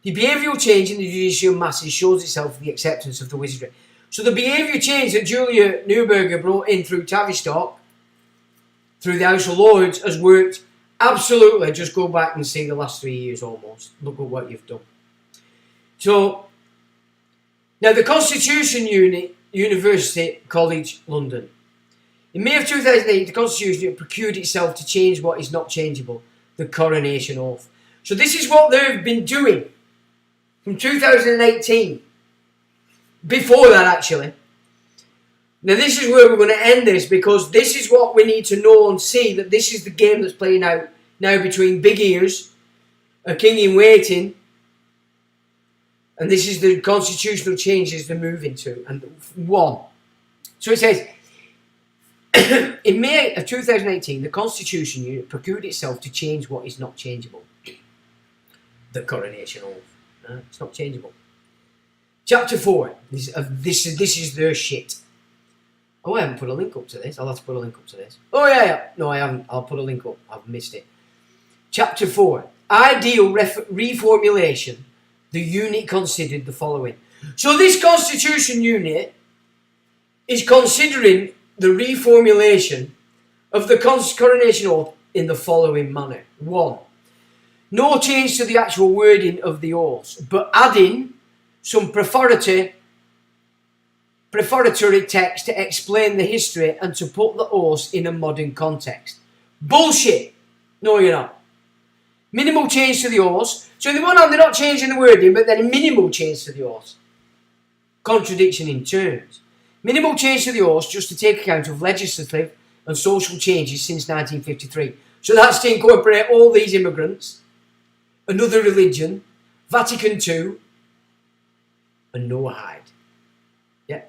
The behavioural change in the judicial masses shows itself in the acceptance of the wizardry. So the behaviour change that Julia Neuberger brought in through Tavistock, through the House of Lords, has worked absolutely. Just go back and see the last 3 years almost. Look at what you've done. So, now the Constitution University College, London. In May of 2008, the Constitution procured itself to change what is not changeable, the coronation oath. So this is what they've been doing from 2018. Before that, actually. Now, this is where we're going to end this, because this is what we need to know and see, that this is the game that's playing out now between big ears, a king in waiting, and this is the constitutional changes they're moving to. And one. So it says, in May of 2018, the Constitution Unit procured itself to change what is not changeable. The coronation oath. It's not changeable. Chapter 4. This is their shit. Oh, I haven't put a link up to this. I'll have to put a link up to this. Oh, yeah. No, I haven't. I'll put a link up. I've missed it. Chapter 4. Ideal reformulation. The unit considered the following. So this Constitution Unit is considering the reformulation of the coronation oath in the following manner. 1. No change to the actual wording of the oaths, but adding some prefatory text to explain the history and to put the oaths in a modern context. Bullshit! No, you're not. Minimal change to the oaths. So in the one hand, they're not changing the wording, but then a minimal change to the oaths. Contradiction in terms. Minimal change to the oaths just to take account of legislative and social changes since 1953. So that's to incorporate all these immigrants, another religion, Vatican II, and no hide. Yeah.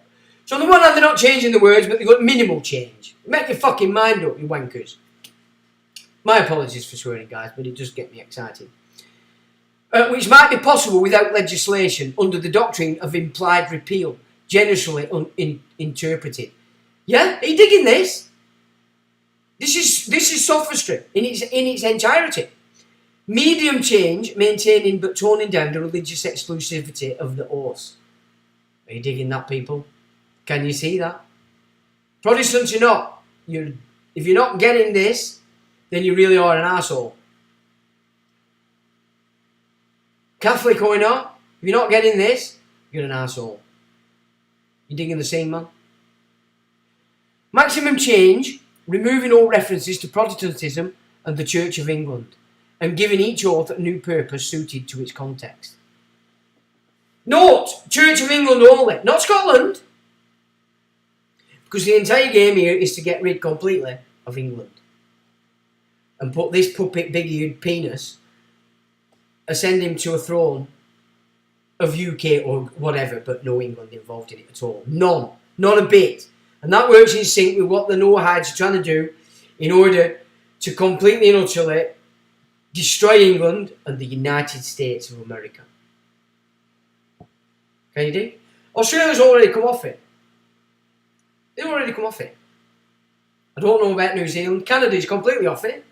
So on the one hand, they're not changing the words, but they've got minimal change. Make your fucking mind up, you wankers. My apologies for swearing, guys, but it does get me excited. Which might be possible without legislation under the doctrine of implied repeal, generously interpreted. Yeah? Are you digging this? This is sophistry in its entirety. Medium change, maintaining but toning down the religious exclusivity of the oaths. Are you digging that, people? Can you see that? Protestants, you're not. If you're not getting this, then you really are an arsehole. Catholic or not, if you're not getting this, you're an arsehole. You digging the scene, man? Maximum change, removing all references to Protestantism and the Church of England, and giving each author a new purpose suited to its context. Note, Church of England only, not Scotland. Because the entire game here is to get rid completely of England. And put this puppet big-eared penis, ascend him to a throne of UK or whatever, but no England involved in it at all. None. Not a bit. And that works in sync with what the no-hides are trying to do in order to completely and utterly destroy England and the United States of America. Can you dig? Australia's already come off it. They've already come off it. I don't know about New Zealand. Canada's completely off it.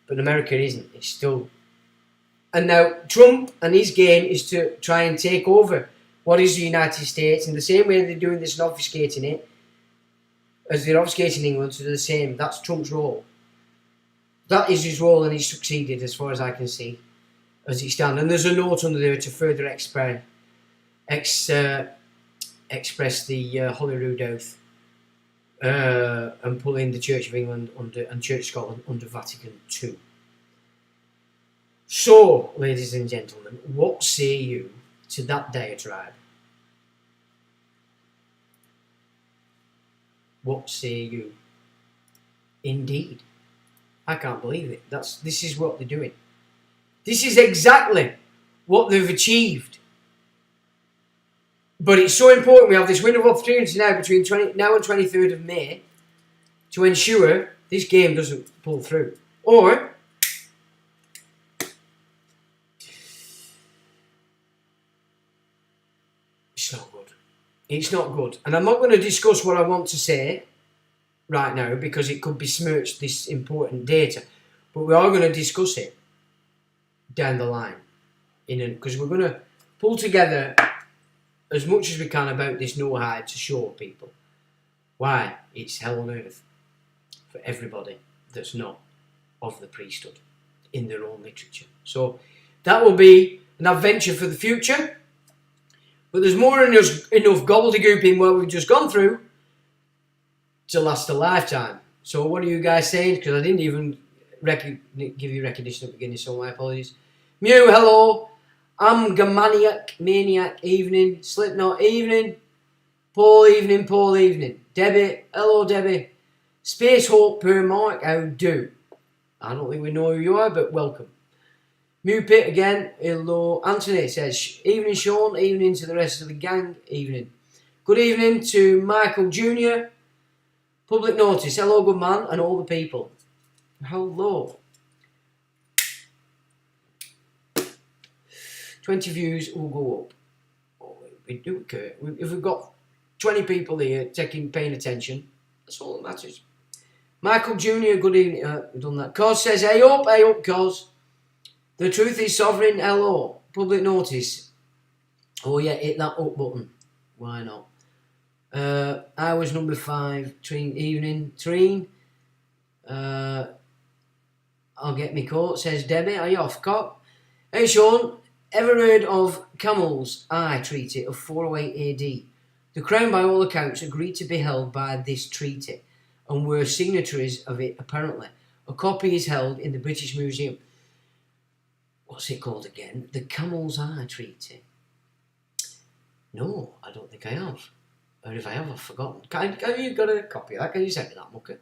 But America isn't. It's still... And now Trump and his game is to try and take over what is the United States in the same way they're doing this and obfuscating it as they're obfuscating England to do the same. That's Trump's role. That is his role, and he's succeeded as far as I can see as it stands. And there's a note under there to further express the Holyrood Oath and pull in the Church of England and Church of Scotland under Vatican II. So, ladies and gentlemen, what say you to that diatribe? What say you? Indeed. I can't believe it. This is what they're doing. This is exactly what they've achieved. But it's so important we have this window of opportunity now between now and 23rd of May to ensure this game doesn't pull through. Or it's not good. It's not good. And I'm not going to discuss what I want to say right now because it could besmirch this important data. But we are going to discuss it down the line. Because we're going to pull together as much as we can about this no-hide to show people why it's hell on earth for everybody that's not of the priesthood in their own literature. So that will be an adventure for the future. But there's more than enough gobbledygook in what we've just gone through to last a lifetime. So what are you guys saying? Because I didn't even give you recognition at the beginning, so my apologies. Mew, hello. Maniac, evening. Slipknot, evening. Paul, evening. Debbie, hello Debbie. Space Hope per Mark, how do? I don't think we know who you are, but welcome. Mew Pit again, hello. Anthony says, evening Sean, evening to the rest of the gang, evening. Good evening to Michael Jr. Public notice, hello good man, and all the people. Hello. 20 views will go up. Oh, we do care. If we've got 20 people here paying attention, that's all that matters. Michael Jr., good evening. We've done that. Cos says, hey up, Cos. The truth is sovereign, hello. Public notice. Oh yeah, hit that up button. Why not? I was number 5. Evening. Treen. I'll get me coat, says Debbie. Are you off, cop? Hey Sean. Ever heard of Camel's Eye Treaty of 408 AD? The Crown, by all accounts, agreed to be held by this treaty and were signatories of it, apparently. A copy is held in the British Museum. What's it called again? The Camel's Eye Treaty. No, I don't think I have. Or if I have, I've forgotten. Have you got a copy of that? Can you send me that, mucker?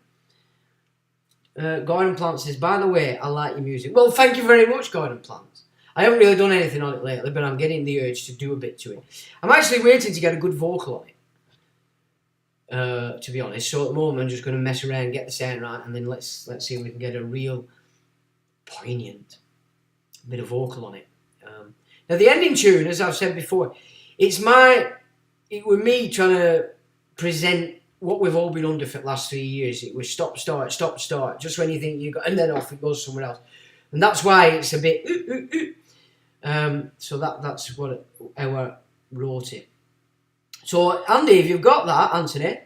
Gordon Plant says, by the way, I like your music. Well, thank you very much, Gordon Plant. I haven't really done anything on it lately, but I'm getting the urge to do a bit to it. I'm actually waiting to get a good vocal on it, to be honest. So at the moment, I'm just going to mess around, get the sound right, and then let's see if we can get a real poignant bit of vocal on it. Now, the ending tune, as I've said before, it was me trying to present what we've all been under for the last 3 years. It was stop, start, just when you think you got, and then off it goes somewhere else. And that's why it's a bit so that's what how I wrote it. So Andy, if you've got that, Anthony,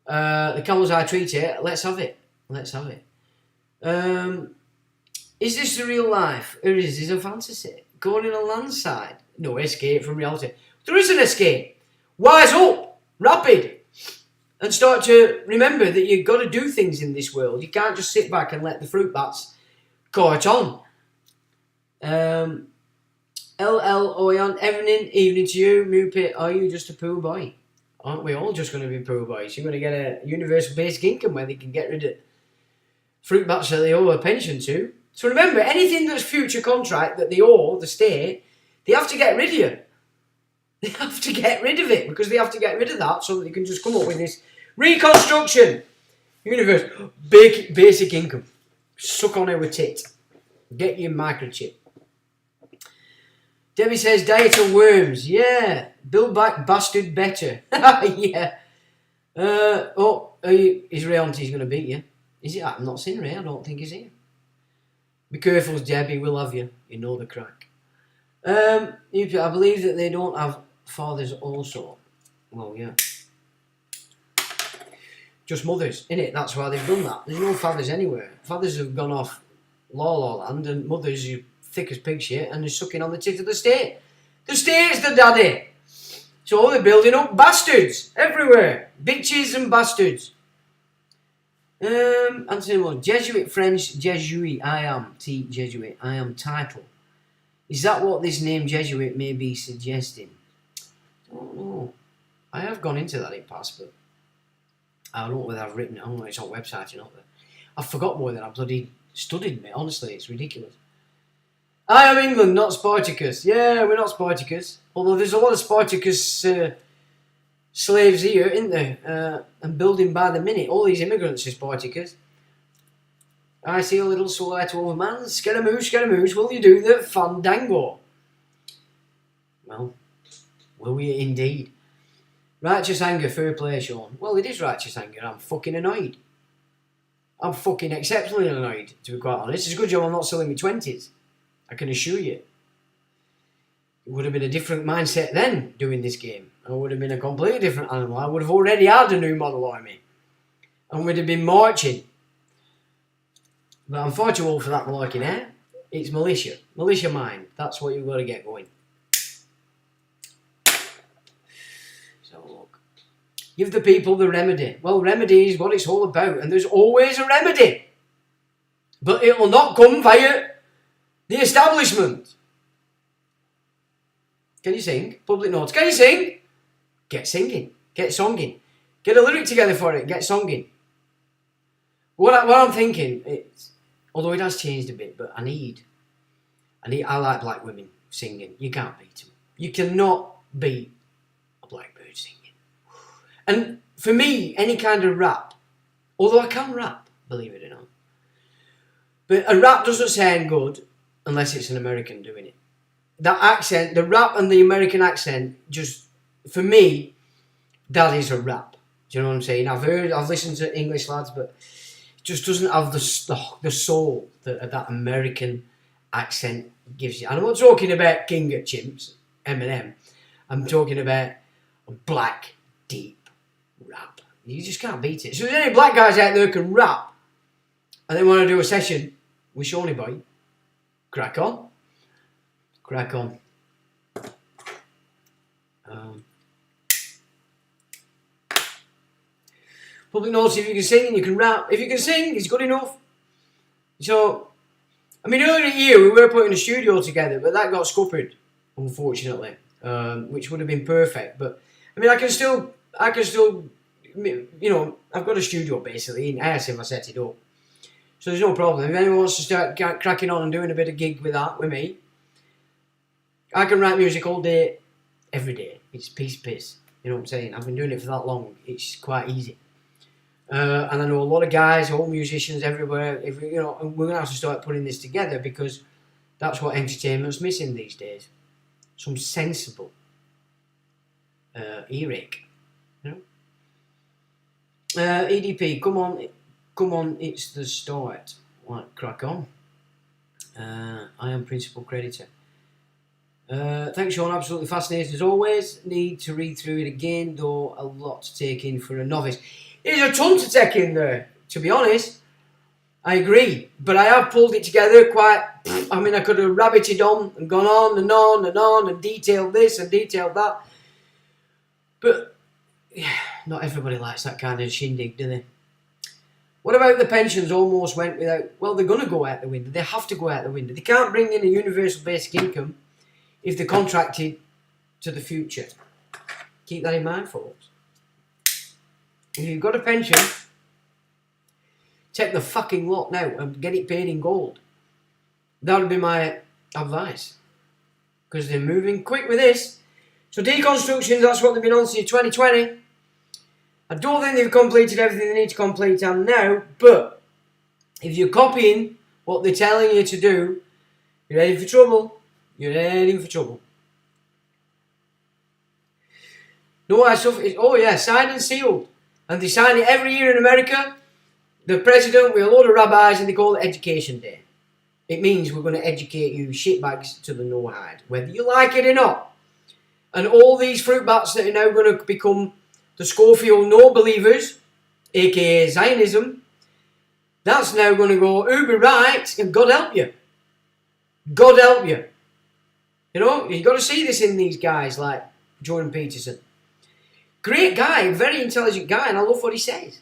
the Camel's Eye Treaty, let's have it. Is this the real life, or is this a fantasy? Going in a landslide? No escape from reality. There is an escape. Wise up, rapid, and start to remember that you've got to do things in this world. You can't just sit back and let the fruit bats go it on. LL Oyan, evening to you. Moopit, are you just a poor boy? Aren't we all just going to be poor boys? You're going to get a universal basic income where they can get rid of fruit bats that they owe a pension to. So remember, anything that's future contract that they owe the state, they have to get rid of you. They have to get rid of it because they have to get rid of that so that they can just come up with this reconstruction. Universe, basic income. Suck on it with tit. Get your microchip. Debbie says, diet of worms. Yeah. Build back bastard better. Yeah. Is Ray Auntie's going to beat you? Is he? I'm not seeing Ray. I don't think he's here. Be careful, Debbie. We'll have you. You know the crack. I believe that they don't have fathers also. Well, yeah. Just mothers, innit? That's why they've done that. There's no fathers anywhere. Fathers have gone off la land, and mothers are thick as pig shit and they're sucking on the tit of the state. The state's the daddy. So they're building up bastards everywhere. Bitches and bastards. Anthony Moore, Jesuit, French, Jesuit, I am, Jesuit, I am title. Is that what this name Jesuit may be suggesting? I don't know. I have gone into that in past, but I don't know whether I've written it. I don't know if it's on website or not. But I forgot more than I bloody studied, mate. Honestly, it's ridiculous. I am England, not Spartacus. Yeah, we're not Spartacus. Although there's a lot of Spartacus slaves here, isn't there? And building by the minute. All these immigrants are Spartacus. I see a little silhouette of a man. Scaramouche, will you do the fandango? Well, will we indeed? Righteous anger, fair play, Sean. Well, it is righteous anger. I'm fucking annoyed. I'm fucking exceptionally annoyed, to be quite honest. It's a good job I'm not still in my 20s. I can assure you. It would have been a different mindset then, doing this game. I would have been a completely different animal. I would have already had a new model army. And we'd have been marching. But I'm far too old for that malarkey now. It's militia. Militia mind. That's what you've got to get going. So look. Give the people the remedy. Well, remedy is what it's all about. And there's always a remedy. But it will not come via the establishment. Can you sing? Public notes. Can you sing? Get singing. Get songing. Get a lyric together for it. Get songing. What I'm thinking is, although it has changed a bit, but I like black women singing. You can't beat them. You cannot beat a black bird singing. And for me, any kind of rap, although I can rap, believe it or not, but a rap doesn't sound good unless it's an American doing it. That accent, the rap and the American accent, just, for me, that is a rap. Do you know what I'm saying? I've listened to English lads, but it just doesn't have the soul that that American accent gives you. And I'm not talking about King of Chimps, Eminem. I'm talking about a black, deep rap. You just can't beat it. So if there's any black guys out there who can rap and they want to do a session with Shawnee Boy, crack on. Crack on. Public notice, if you can sing and you can rap. If you can sing, it's good enough. So, I mean, earlier in the year we were putting a studio together, but that got scuppered, unfortunately, which would have been perfect. But, I mean, I can still, you know, I've got a studio basically in house if I set it up. So there's no problem. If anyone wants to start cracking on and doing a bit of gig with that, with me, I can write music all day, every day. It's piss. You know what I'm saying? I've been doing it for that long. It's quite easy. And I know a lot of guys, all musicians everywhere. If you know, we're gonna have to start putting this together because that's what entertainment's missing these days. Some sensible earache. You know? EDP, come on, it's the start. Right, crack on. I am principal creditor. Thanks, Sean. Absolutely fascinating as always. Need to read through it again, though a lot to take in for a novice. There's a ton to take in there, to be honest. I agree, but I have pulled it together quite. I mean, I could have rabbited on and gone on and on and on and detailed this and detailed that. But yeah, not everybody likes that kind of shindig, do they? What about the pensions almost went without... Well, they're going to go out the window. They have to go out the window. They can't bring in a universal basic income if they're contracted to the future. Keep that in mind, folks. If you've got a pension, take the fucking lot now and get it paid in gold. That would be my advice. Because they're moving quick with this. So deconstruction, that's what they've been on since 2020. I don't think they've completed everything they need to complete on now, but if you're copying what they're telling you to do, you're ready for trouble. You're ready for trouble. No, that stuff is, oh yeah, signed and sealed. And they sign it every year in America. The president with a load of rabbis, and they call it Education Day. It means we're going to educate you shitbags to the no hide, whether you like it or not. And all these fruit bats that are now going to become the Schofield no believers, aka Zionism, that's now going to go uber right, and God help you. God help you. You know, you've got to see this in these guys like Jordan Peterson. Great guy, very intelligent guy, and I love what he says.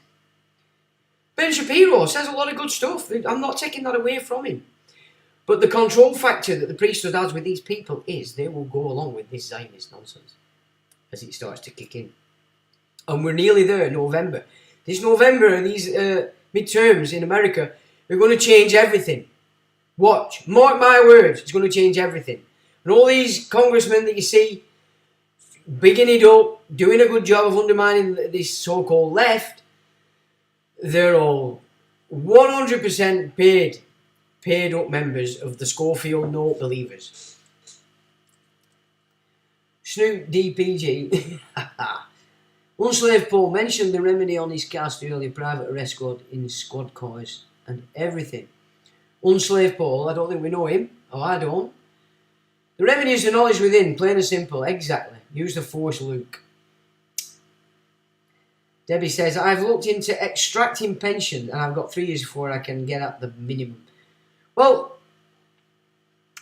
Ben Shapiro says a lot of good stuff. I'm not taking that away from him. But the control factor that the priesthood has with these people is they will go along with this Zionist nonsense as it starts to kick in. And we're nearly there, November. This November, these midterms in America are going to change everything. Watch. Mark my words. It's going to change everything. And all these congressmen that you see bigging it up, doing a good job of undermining this so-called left, they're all 100% paid up members of the Schofield no believers. Snoop DPG. Unslave Paul mentioned the remedy on his cast earlier, private arrest squad in squad cars and everything. Unslave Paul, I don't think we know him. Oh, I don't. The remedy is the knowledge within, plain and simple. Exactly. Use the force, Luke. Debbie says, I've looked into extracting pension and I've got 3 years before I can get at the minimum. Well,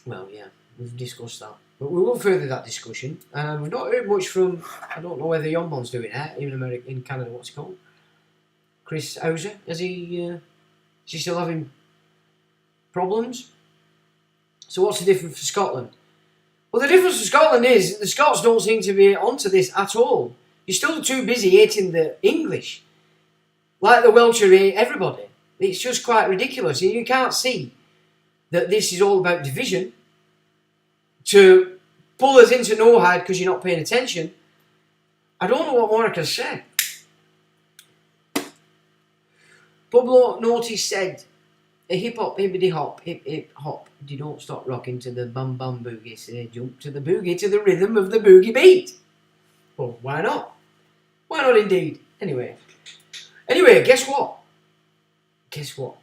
yeah, we've discussed that. But we will further that discussion. We've not heard much from, I don't know whether Yonmon's doing it in America, in Canada, what's it called? Chris Hauser, is he still having problems? So what's the difference for Scotland? Well, the difference for Scotland is the Scots don't seem to be onto this at all. You're still too busy hating the English. Like the Welsh hate everybody. It's just quite ridiculous. And you can't see that this is all about division. To pull us into no hide because you're not paying attention. I don't know what more I can say. Pablo Notice said, a hip hop, hippity hop, hip hip hop. You don't stop rocking to the bum bum boogie. Say jump to the boogie to the rhythm of the boogie beat. Well, why not? Why not indeed? Anyway, guess what? Guess what?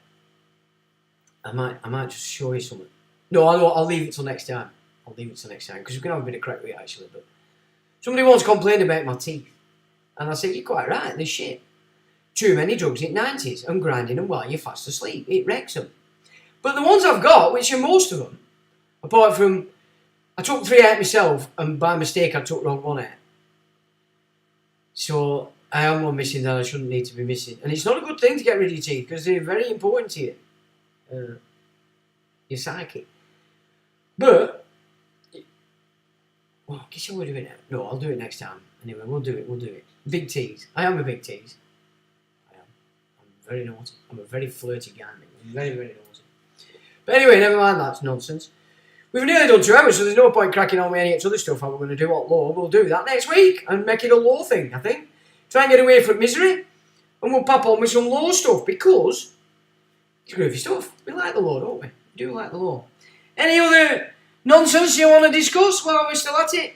I might just show you something. No, I'll leave it till next time. I'll leave it till next time because we can have a bit of crack with it actually. But somebody once complained about my teeth, and I said, "You're quite right. They're shit. Too many drugs in 90s and grinding them while you're fast asleep. It wrecks them." But the ones I've got, which are most of them, apart from I took 3 out myself, and by mistake I took wrong 1 out. So I am one missing that I shouldn't need to be missing, and it's not a good thing to get rid of your teeth because they're very important to you, your psyche. But well, I guess I will do it now. No, I'll do it next time. Anyway, we'll do it. Big tease. I am a big tease. I am. I'm very naughty. I'm a very flirty guy. I'm very, very naughty. But anyway, never mind, that's nonsense. We've nearly done 2 hours, so there's no point cracking on with any other stuff. How we're going to do what law, we'll do that next week and make it a law thing, I think. Try and get away from misery, and we'll pop on with some law stuff because it's groovy stuff. We like the law, don't we? We do like the law. Any other nonsense you want to discuss while we're still at it?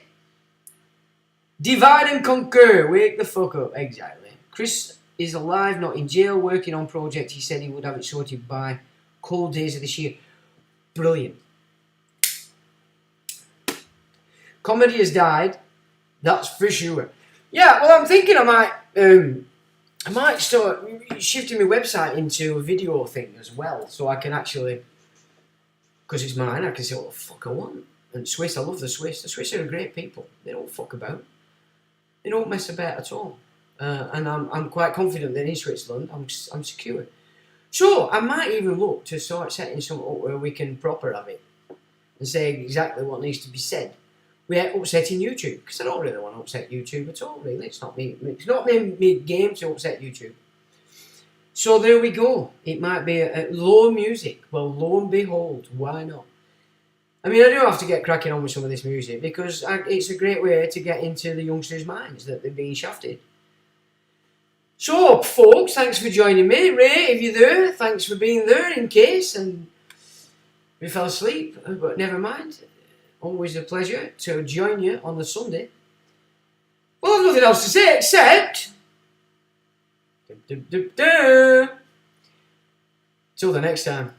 Divide and conquer. Wake the fuck up. Exactly. Chris is alive, not in jail, working on project. He said he would have it sorted by cold days of this year. Brilliant. Comedy has died. That's for sure. Yeah, well, I'm thinking I might start shifting my website into a video thing as well, so I can actually, because it's mine, I can say what the fuck I want. And Swiss, I love the Swiss. The Swiss are great people. They don't fuck about. They don't mess about at all. and I'm quite confident that in Switzerland I'm secure. So I might even look to start setting something up where we can proper have it and say exactly what needs to be said. We're upsetting YouTube, because I don't really want to upset YouTube at all. Really, it's not me. It's not me game to upset YouTube. So there we go. It might be a low music. Well, lo and behold, why not? I mean, I do have to get cracking on with some of this music because it's a great way to get into the youngsters' minds that they're being shafted. So, folks, thanks for joining me. Ray, if you're there, thanks for being there in case. And we fell asleep, but never mind. Always a pleasure to join you on the Sunday. Well, I've nothing else to say except... Till the next time.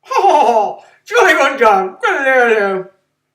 Oh, jolly one, John. Hello.